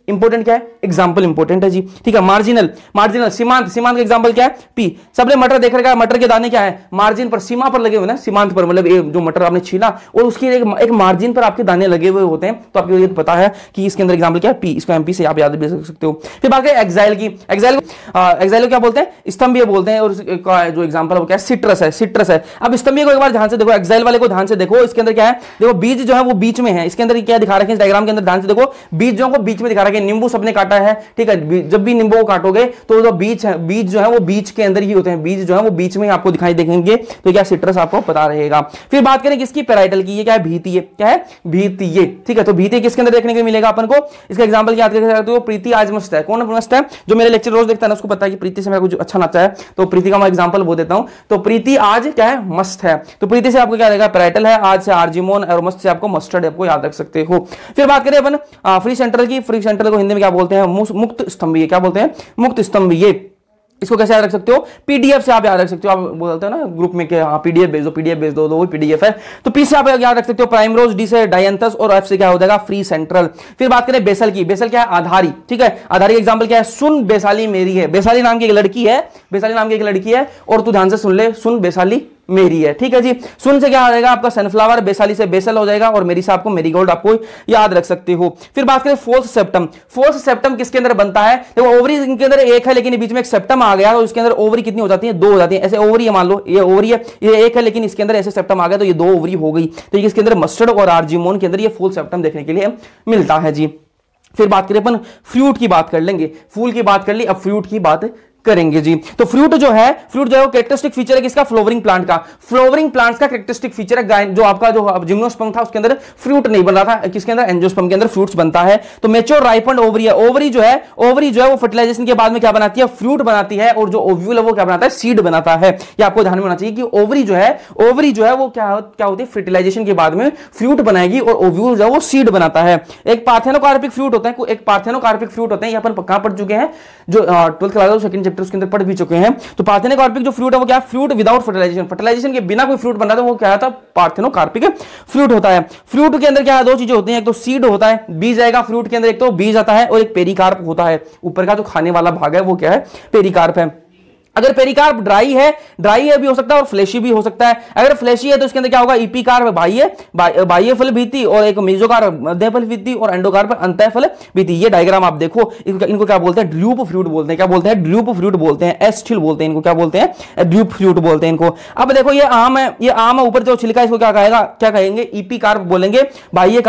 इंपोर्टेंट क्या है, एग्जांपल इंपोर्टेंट है जी, ठीक है। मार्जिनल, सीमांत का एग्जांपल क्या है, पी। सबने मटर देख रखा है, मटर के दाने क्या है, मार्जिन पर, सीमा पर लगे हुए ना, सीमांत पर, मतलब जो मटर आपने छीला और उसकी एक मार्जिन पर आपके दाने लगे हुए होते हैं, तो आपको ये पता है कि इसके अंदर एग्जांपल क्या है, पी। इसको एमपी से आप याद भी रख सकते हो। फिर बात करें एक्साइल की। एक्साइल क्या बोलते हैं, स्तंभीय बोलते हैं। और जो एग्जांपल वो क्या है, सिट्रस है। अब स्तंभीय को एक बार ध्यान से देखो, एक्साइल वाले को ध्यान से देखो। इसके अंदर क्या है, देखो बीज जो है वो बीच में है। इसके अंदर क्या दिखा रखे हैं डायग्राम के अंदर, ध्यान से देखो, बीजों को बीच में दिखा रखा है। नींबू सबने काटा है, ठीक है। जब भी नींबू को काटोगे तो जो बीज जो है वो बीच के अंदर ही होते हैं, बीज जो है वो बीच में आपको दिखाई देंगे। तो क्या सिट्रस आपको पता रहेगा। फिर बात करें किसकी, पेराइटल की। ये क्या है, भीतीय। क्या है, भीतीय, ठीक है। तो भीतीय किसके अंदर देखने को मिलेगा अपन को, इसका एग्जांपल क्या याद कर सकते हो, प्रीति आज मस्त है। कौन मस्त है, जो मेरे लेक्चर रोज देखता है ना उसको पता है कि प्रीति से मेरा कुछ अच्छा नाचा है, तो प्रीति का मैं एग्जांपल बोल देता हूं। तो प्रीति आज क्या है, मस्त है। तो प्रीति से आपको क्या रहेगा, पेराइटल है। आज से आर्जिमोन, और मस्त से आपको मस्टर्ड आपको याद रख सकते हो। फिर बात करें अपन फ्री सेंट्रल की। फ्री सेंट्रल को हिंदी में क्या बोलते हैं, मुक्त स्तंभीय। क्या बोलते हैं, मुक्त स्तंभीय। इसको कैसे याद रख सकते हो, पीडीएफ से आप याद रख सकते हो। आप बोलते हो ना ग्रुप में कि हाँ पीडीएफ भेज दो, वो पीडीएफ है। तो पी से आप याद रख सकते हो प्राइमरोज, डी से डायंथस, और एफ से क्या हो जाएगा, फ्री सेंट्रल। फिर बात करें बेसल की। बेसल क्या है, आधारी, ठीक है। आधारी का एग्जांपल क्या है, सुन बेसाली मेरी है। बेसाली नाम की एक लड़की है, और तू ध्यान से सुन ले, सुन बेसाली मेरी है, ठीक है जी। सुन से क्या हो जाएगा आपका सनफ्लावर, बेसाली से बेसल हो जाएगा, और मेरी से आपको मेरीगोल्ड आपको याद रख सकते हो। फिर बात करें फोर्थ सेप्टम। फोर्थ सेप्टम किसके अंदर बनता है, देखो ओवरी इनके अंदर एक है लेकिन बीच में एक सेप्टम आ गया, तो इसके अंदर ओवरी कितनी हो जाती है, 2 हो जाती है। ऐसे ओवरी है, मान लो ये ओवरी है, ये एक है लेकिन इसके अंदर ऐसे सेप्टम आ गया तो ये 2 ओवरी हो गई। तो इसके अंदर मस्टर्ड और आर्जिमोन के अंदर ये फोर्थ सेप्टम देखने के लिए मिलता है जी। फिर बात करें अपन फ्रूट की बात कर लेंगे, फूल की बात कर ली, अब फ्रूट की बात करेंगे जी। तो फ्रूट जो है वो कैरेक्टरिस्टिक फीचर है किसका, फ्लोवरिंग प्लांट का। फ्लोवरिंग प्लांट्स का कैरेक्टरिस्टिक फीचर है, जो आपका जो जिम्नोस्पर्म था उसके अंदर फ्रूट नहीं बन रहा था, किसके अंदर, एंजियोस्पर्म के अंदर फ्रूट्स बनता है। तो मेच्योर राइपन्ड ओवरी है। ओवरी जो है वो फर्टिलाइजेशन के बाद में क्या बनाती है, फ्रूट बनाती है, और जो ओव्यूल है वो क्या बनाता है, सीड बनाता है। ये आपको ध्यान में होना चाहिए कि ओवरी जो है वो क्या होती है, फर्टिलाइजेशन के बाद में फ्रूट बनाएगी, और ओव्यूल जो है वो सीड बनाता है। एक पार्थेनोकार्पिक फ्रूट होता है, ये अपन कहां पढ़ चुके हैं, जो 12th क्लास सेकंड चैप्टर उसके अंदर पढ़ भी चुके हैं। तो पार्थेनोकार्पिक जो फ्रूट है वो क्या, फ्रूट विदाउट फर्टिलाइजेशन के बिना कोई फ्रूट बन रहा था, वो क्या था, पार्थेनोकार्पिक फ्रूट होता है। फ्रूट के अंदर क्या है, 2 चीजें होती हैं, एक तो सीड होता है, बीज आएगा फ्रूट के अंदर, एक तो बीज आता है, और एक पेरिकार्प होता है। ऊपर का जो खाने वाला भाग है वो क्या है, पेरिकार्प है। अगर पेरिकार्प ड्राई है भी हो सकता है और फ्लैशी भी हो सकता है। अगर फ्लैशी है तो इसके अंदर क्या होगा, इपिकार्प बाह्य फल भित्ति और एक मेसोकार्प मध्य फल भित्ति और एंडोकार्प अंतः फल भित्ति। ये डायग्राम आप देखो, इनको क्या बोलते हैं, ड्रूप फ्रूट बोलते हैं। क्या बोलते हैं, ड्रूप फ्रूट बोलते हैं, एस्टिल बोलते हैं इनको, क्या बोलते हैं, ड्रूप फ्रूट बोलते हैं इनको। अब देखो ये आम है, ये आम है, ऊपर जो छिलका इसको क्या कहेगा, क्या कहेंगे, इपिकार्प बोलेंगे, बाह्य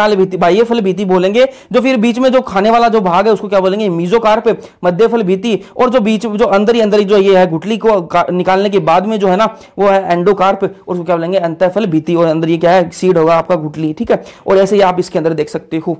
फल भित्ति बोलेंगे। जो फिर बीच में जो खाने वाला जो भाग है उसको क्या बोलेंगे, मेसोकार्प मध्य फल भित्ति, और जो बीच जो अंदर ही जो ये है गुठली को निकालने के बाद में जो है ना वो है एंडोकार्प, और उसको क्या बोलेंगे, अंतःफल भित्ति, और अंदर ये क्या है, सीड होगा आपका गुठली। ठीक है, और ऐसे ही आप इसके अंदर देख सकते हो।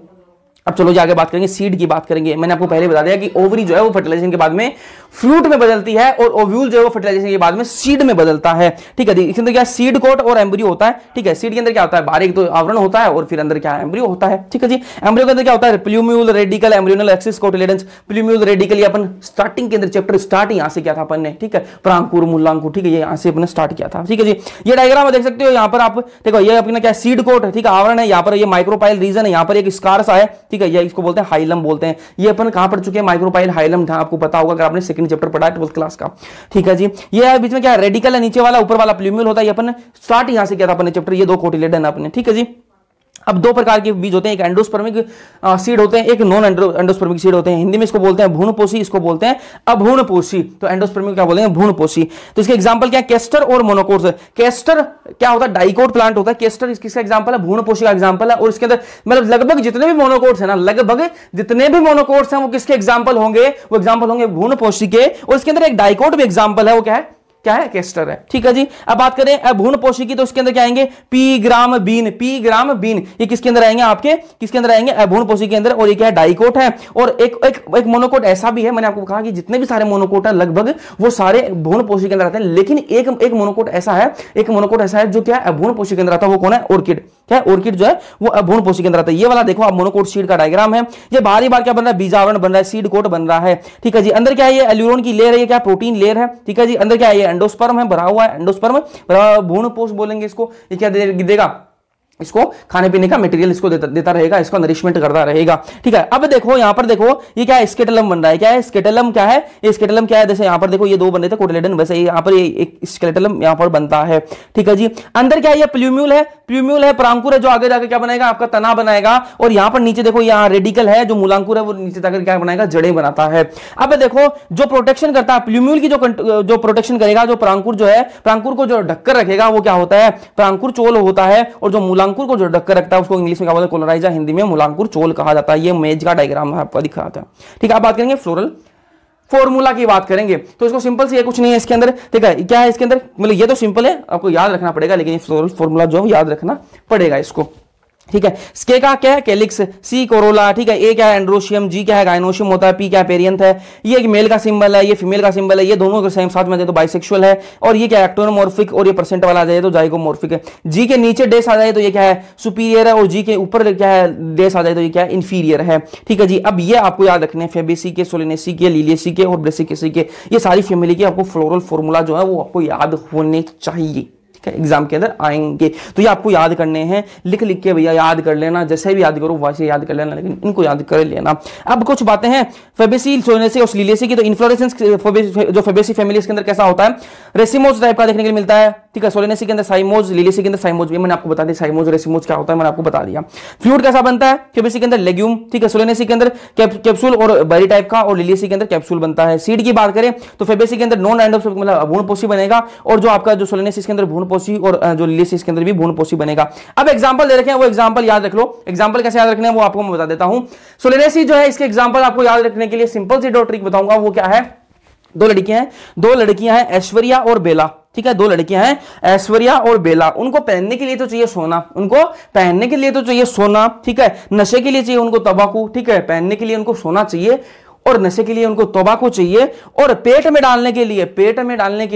अब चलो आगे बात करेंगे, सीड की बात करेंगे। मैंने आपको पहले बता दिया कि ओवरी जो है वो फर्टिलाइजेशन के बाद में फ्रूट में बदलती है और ओव्यूल जो है वो फर्टिलाइजेशन के बाद में सीड में बदलता है। ठीक है, इसके अंदर क्या सीड कोट और एम्ब्रियो होता है। ठीक है, सीड के अंदर क्या होता है, बारीक तो आवरण होता है और फिर अंदर क्या है, एम्ब्रियो होता है। ठीक है जी, एम्ब्रियो के अंदर क्या होता है, plumule radicle embryonal axis cotyledons. Plumule radicle अपन स्टार्टिंग के अंदर चैप्टर स्टार्ट यहां से किया था अपन ने। ठीक है, प्रांकुर मूलांकुर, ठीक है, ये यहां से अपन ने स्टार्ट किया था। ठीक है जी, ये डायग्राम देख सकते हो, यहाँ पर आप देखो ये अपना क्या सीड कोट है, ठीक है, आवरण है, यहाँ पर ये माइक्रोपाइल रीजन है, यहाँ पर एक स्कार्स है। ठीक है, ये इसको बोलते हैं हाइलम बोलते हैं। ये अपन कहां पढ़ चुके हैं, माइक्रोपाइल हाइलम था, आपको पता होगा अगर आपने सेकंड चैप्टर पढ़ा है 12th क्लास का। ठीक है जी, ये बीच में क्या रेडिकल है, नीचे वाला, ऊपर वाला प्लूम्यूल होता है। ये अपन स्टार्ट यहां से किया था अपन ने चैप्टर, ये दो कोटिलेडन अपने। ठीक है जी, अब दो प्रकार के बीज होते हैं, एक एंडोस्पर्मिक सीड होते हैं, एक नॉन एंडोस्पर्मिक सीड होते हैं। हिंदी में इसको बोलते हैं भ्रूणपोषी, इसको बोलते हैं अभ्रूणपोषी। तो एंडोस्पर्मिक क्या बोलेंगे, भ्रूणपोषी। तो इसके एग्जांपल क्या है, केस्टर और मोनोकोट्स। केस्टर क्या होता है, डाइकोट प्लांट होता है। केस्टर इसका एग्जांपल है, भ्रूणपोषी का एग्जांपल है। और इसके अंदर मतलब लगभग जितने भी मोनोकोट्स है ना, लगभग जितने भी मोनोकोट्स हैं वो किसके एग्जांपल होंगे, वो एग्जांपल होंगे भ्रूणपोषी के। और इसके अंदर एक डाइकोट भी एग्जांपल है, वो क्या है, केस्टर है। ठीक है जी, अब बात करें भ्रूणपोषी की, तो इसके अंदर क्या आएंगे, pea gram bean. Pea gram bean ये किसके अंदर आएंगे, आपके किसके अंदर आएंगे, भ्रूणपोषी के अंदर। और ये क्या है, डाइकोट है। और एक मोनोकोट ऐसा भी है, मैंने आपको कहा कि जितने भी सारे मोनोकोट है लगभग वो सारे भ्रूणपोषी के अंदर आते हैं। लेकिन एक मोनोकोट ऐसा है जो क्या है, भ्रूणपोषी के अंदर आता है। वो कौन है, ऑर्किड। क्या है, ऑर्किड जो है वो भ्रूणपोषी के अंदर आता है। ये वाला देखो आप, मोनोकोट सीड का डायग्राम है। ये बारी बार क्या बन रहा है, बीजावरण बन रहा है, सीड कोट बन रहा है। ठीक है जी, अंदर क्या है, ये एल्यूरोन की लेयर है, ये क्या प्रोटीन लेयर है। ठीक है जी, अंदर क्या है, ये एंडोस्पर्म है, भरा हुआ है एंडोस्पर्म, भ्रूणपोष बोलेंगे इसको। ये क्या देगा, इसको खाने पीने का मटेरियल इसको देता रहेगा, इसको नरिशमेंट करता रहेगा। ठीक है, अब देखो यहां पर देखो ये क्या है, स्केटेलम बन रहा है। क्या है, स्केटेलम क्या है, ये स्केटेलम क्या है, जैसे यहां पर देखो ये दो बन रहे थे कोटिलेडन, वैसे यहां पर एक स्केलेटलम यहां पर बनता है। ठीक है जी, अंदर क्या है, ये प्लूम्यूल है, प्रांकुर है, जो आगे जाकर क्या बनाएगा, आपका तना बनाएगा। और यहां पर नीचे देखो यहाँ रेडिकल है, जो मूलांकुर है, वो नीचे जाकर क्या बनाएगा, जड़ें बनाता है। अब देखो जो प्रोटेक्शन करता है प्लूम्यूल की, जो प्रोटेक्शन करेगा, जो प्रांकुर जो है, प्रांकुर को जो ढककर रखेगा वो क्या होता है, प्रांकुर चोल होता है। और जो मूलांकुर को जो ढककर रखता है उसको इंग्लिश में क्या बोलते हैं, कोलोराइजा, हिंदी में मूलांकुर चोल कहा जाता है। ये मेज का डायग्राम आपको दिख रहा था। ठीक है, अब बात करेंगे फ्लोरल फॉर्मूला की बात करेंगे। तो इसको सिंपल से, ये कुछ नहीं है इसके अंदर। ठीक है, क्या है इसके अंदर, मतलब ये तो सिंपल है, आपको याद रखना पड़ेगा, लेकिन ये फ्लोरल फॉर्मूला जो याद रखना पड़ेगा इसको। ठीक है, स्के का क्या है, कैलिक्स, सी कोरोला। ठीक है, ए क्या है, एंड्रोशियम, जी क्या है, गाइनोशियम होता है, पी क्या है, पेरियंथ है। ये एक मेल का सिंबल है, ये फीमेल का सिंबल है। ये दोनों के सेम साथ में तो बाइसेक्सुअल है। और ये क्या है, एक्टोनोमॉर्फिक, और ये परसेंट वाला आ जाए तो जाइगोमॉर्फिक है। जी के नीचे डेस आ जाए तो ये क्या है, सुपीरियर है। और जी के ऊपर क्या है, डेस आ जाए तो ये क्या है, इंफीरियर है। ठीक है जी, अब ये आपको याद रखने हैं, फेबेसी के, सोलेनेसी के, लिलियसी के और ब्रेसिकेसी के, ये सारी फैमिली के आपको फ्लोरल फॉर्मूला जो है वो आपको याद होने चाहिए। एग्जाम के अंदर आएंगे तो ये आपको याद करने हैं, लिख के भैया याद कर लेना, जैसे भी याद करो वैसे याद कर लेना, लेकिन इनको याद कर लेना। अब कुछ बातें हैं फेबेसी, सोलेनेसी और लिलियसी की। तो इन्फ्लोरेसेंस जो फेबेसी फैमिली के अंदर कैसा होता है, रेसिमोज टाइप का देखने के लिए मिलता है। ठीक है, सोलेनेसी के अंदर साइमोज, लिलियसी के अंदर साइमोज। ये मैंने आपको बता दिया, साइमोज रेसिमोज क्या होता है मैंने आपको बता दिया। फ्लूइड कैसा बनता है, फेबेसी के अंदर लेग्यूम। ठीक है, सोलेनेसी के अंदर कैप्सूल और बेरी टाइप का, और लिलियसी के अंदर कैप्सूल बनता है। सीड की बात करें तो फेबेसी के अंदर नॉन एंडोस्पर्मिक मतलब भ्रूणपोषी बनेगा, और जो आपका जो सोलेनेसी के अंदर भ्रूणपोषी और जो लिलियसी के अंदर भी भ्रूणपोषी बनेगा। अब एग्जांपल दे रखे हैं, वो एग्जांपल याद रख लो। एग्जांपल कैसे याद रखने हैं वो आपको मैं बता देता हूं। सोलेनेसी जो है, इसके एग्जांपल आपको याद रखने के लिए सिंपल सी दो ट्रिक बताऊंगा। वो क्या है, दो लड़कियां हैं ऐश्वर्या और बेला। ठीक है, दो लड़कियां हैं ऐश्वर्या और बेला। उनको पहनने के लिए तो चाहिए सोना, ठीक है, नशे के लिए चाहिए उनको तंबाकू। ठीक है, पहनने के लिए उनको सोना चाहिए और नशे के लिए उनको तंबाकू चाहिए, और पेट में डालने के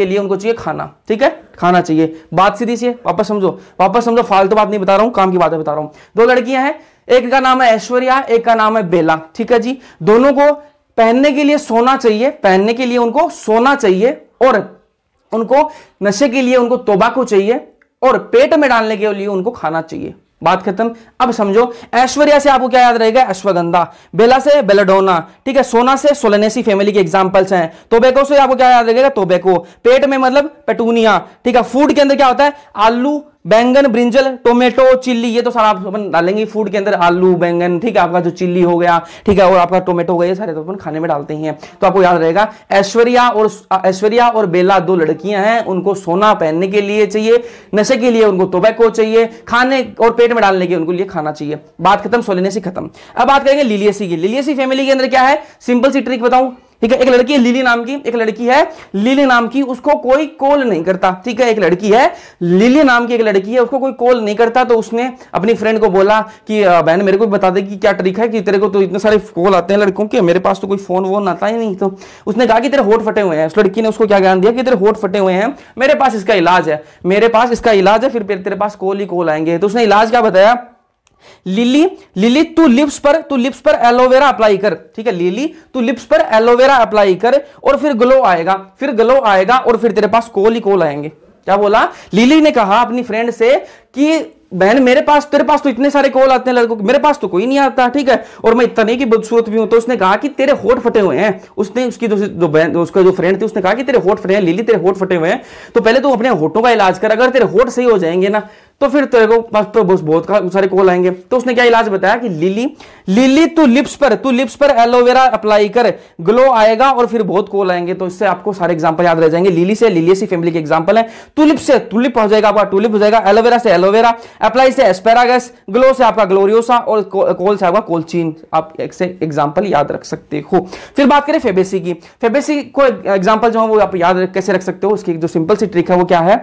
लिए उनको चाहिए खाना। ठीक है, खाना चाहिए। बात सीधी सी है, वापस समझो, फालतू बात नहीं बता रहा हूं, काम की बातें बता रहा हूं। दो लड़कियां हैं, एक का नाम है ऐश्वर्या, एक का नाम है बेला। ठीक है जी, दोनों को पहनने के लिए सोना चाहिए, और उनको नशे के लिए उनको तंबाकू चाहिए, और पेट में डालने के लिए उनको खाना चाहिए। बात खत्म। अब समझो, ऐश्वर्या से आपको क्या याद रहेगा? अश्वगंधा। बेला से बेलाडोना, ठीक है। सोना से सोलेनेसी फैमिली के एग्जांपल्स हैं। टोबैको से आपको क्या याद रहेगा? टोबैको। पेट में मतलब पेटूनिया, ठीक है। फूड के अंदर क्या होता है? आलू, बैंगन, ब्रिंजल, टोमेटो, चिल्ली, ये तो सारा आप अपन डालेंगे फूड के अंदर। आलू, बैंगन, ठीक है, आपका जो चिल्ली हो गया, ठीक है, और आपका टोमेटो हो गया, ये सारे तो अपन खाने में डालते ही हैं। तो आपको याद रहेगा ऐश्वर्या और बेला 2 लड़कियां हैं, उनको सोना पहनने के लिए चाहिए, नशे के लिए उनको टोबैको चाहिए, खाने और पेट में डालने के उनको लिए खाना चाहिए। बात खत्म, सोलेनेसी खत्म। अब बात करेंगे लिलियेसी की। लिलियेसी फैमिली के अंदर क्या है? सिंपल सी ट्रिक बताऊं, ठीक है। एक लड़की है लिली नाम की, एक लड़की है लिली नाम की, उसको कोई कॉल नहीं करता, ठीक है। एक लड़की है लिली नाम की, एक लड़की है, उसको कोई कॉल नहीं करता। तो उसने अपनी फ्रेंड को बोला कि बहन मेरे को बता दे कि क्या ट्रिक है कि तेरे को तो इतने सारे कॉल आते हैं लड़कों के, मेरे पास तो कोई फोन वोन आता ही नहीं। तो उसने कहा कि तेरे होठ फटे हुए हैं। उस लड़की ने उसको क्या ज्ञान दिया कि तेरे होठ फटे हुए हैं, मेरे पास इसका इलाज है, मेरे पास इसका इलाज है, फिर तेरे पास कॉल ही कॉल आएंगे। तो उसने इलाज क्या बताया? लिली तू लिप्स पर एलोवेरा अप्लाई कर, ठीक है। लिली तू लिप्स पर एलोवेरा अप्लाई कर और फिर ग्लो आएगा और फिर तेरे पास कॉल ही कॉल आएंगे। क्या बोला? लिली ने कहा अपनी फ्रेंड से कि बहन तेरे पास तो इतने सारे कॉल आते हैं लड़कों, मेरे पास तो कोई नहीं आता, ठीक है, और मैं इतना नहीं कि बदसूरत भी हूं। तो उसने कहा कि तेरे होठ फटे हुए हैं। उसने उसकी जो बहन, उसका जो फ्रेंड थी, उसने कहा कि तेरे होठ फटे हैं लिली, तेरे होठ फटे हुए हैं, तो पहले तू अपने होठों का इलाज कर। अगर तेरे होठ सही हो जाएंगे ना तो फिर तेरे को पास तो बहुत सारे कॉल आएंगे। तो उसने क्या इलाज बताया कि लिली तू लिप्स पर एलोवेरा अप्लाई कर, ग्लो आएगा और फिर बहुत कॉल आएंगे। तो इससे आपको सारे एग्जांपल याद रह जाएंगे। लिली से लिलियेसी फैमिली के एग्जांपल है। टुलिप से टुलिप हो जाएगा आपका टुलिप हो जाएगा, एलोवेरा से एलोवेरा, अप्लाई से एस्पेरागस, ग्लो से आपका ग्लोरियोसा और कॉल से आपका कोलचीन। आप एक से एग्जांपल याद रख सकते हो। फिर बात करें फेबेसी की। फेबेसी को एग्जांपल जो है वो आप याद कैसे रख सकते हो, उसकी जो सिंपल सी ट्रिक है वो क्या है?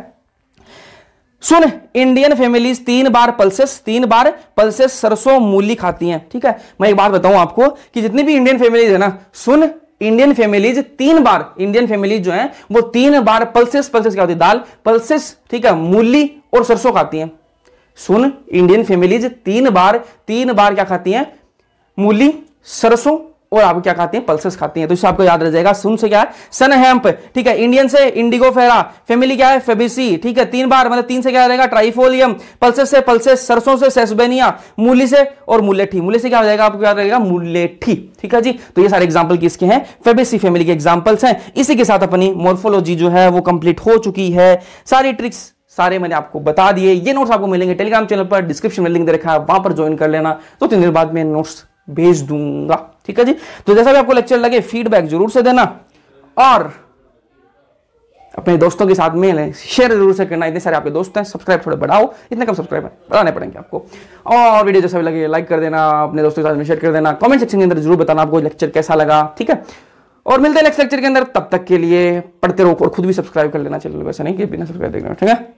सुन, इंडियन फैमिलीज 3 बार पल्सेस सरसों मूली खाती हैं, ठीक है। मैं एक बात बताऊं आपको कि जितनी भी इंडियन फैमिलीज है ना, सुन, इंडियन फैमिलीज 3 बार, इंडियन फैमिलीज जो हैं वो 3 बार पल्सेस क्या होती है? दाल, पल्सेस, ठीक है, मूली और सरसों खाती हैं। सुन, इंडियन फैमिलीज 3 बार क्या खाती हैं? मूली, सरसों और आप क्या खाते हैं? पल्सेस खाती हैं। तो इससे आपको याद रह जाएगा। सुन से क्या है? सन हेम्प, ठीक है। इंडियन से इंडिगो फेरा, फैमिली क्या है? फेबेसी, ठीक है। 3 बार मतलब 3 से क्या रहेगा? ट्राइफोलियम, पल्सेस से पल्सेस, सरसों से सेसबेनिया, मूली से और मुलेठी, मूली से क्या हो जाएगा? आपको याद रहेगा? मुलेठी, ठीक है जी। तो ये सारे एग्जांपल किसके हैं? फेबेसी फैमिली के एग्जांपल्स हैं। इसी के साथ अपनी मॉर्फोलॉजी जो है वो कंप्लीट हो चुकी है। सारी ट्रिक्स सारे मैंने आपको बता दिए। ये नोट्स आपको मिलेंगे टेलीग्राम चैनल पर, डिस्क्रिप्शन में लिंक दे रखा है, वहां पर ज्वाइन कर लेना। 2-3 दिन बाद में नोट्स भेज दूंगा, ठीक है जी। तो जैसा भी आपको लेक्चर लगे फीडबैक जरूर से देना और अपने दोस्तों के साथ में शेयर जरूर से करना। इतने सारे आपके दोस्त हैं, सब्सक्राइब थोड़े बढ़ाओ, इतने कम सब्सक्राइब बढ़ाने पड़ेंगे आपको। और वीडियो जैसा भी लगे लाइक कर देना, अपने दोस्तों के साथ में शेयर कर देना, कमेंट सेक्शन के अंदर जरूर बताना आपको लेक्चर कैसा लगा, ठीक है। और मिलते हैं नेक्स्ट लेक्चर के अंदर, तब तक के लिए पढ़ते रहो और खुद भी सब्सक्राइब कर लेना चैनल, वैसे नहीं कि बिना सब्सक्राइब देखना, ठीक है।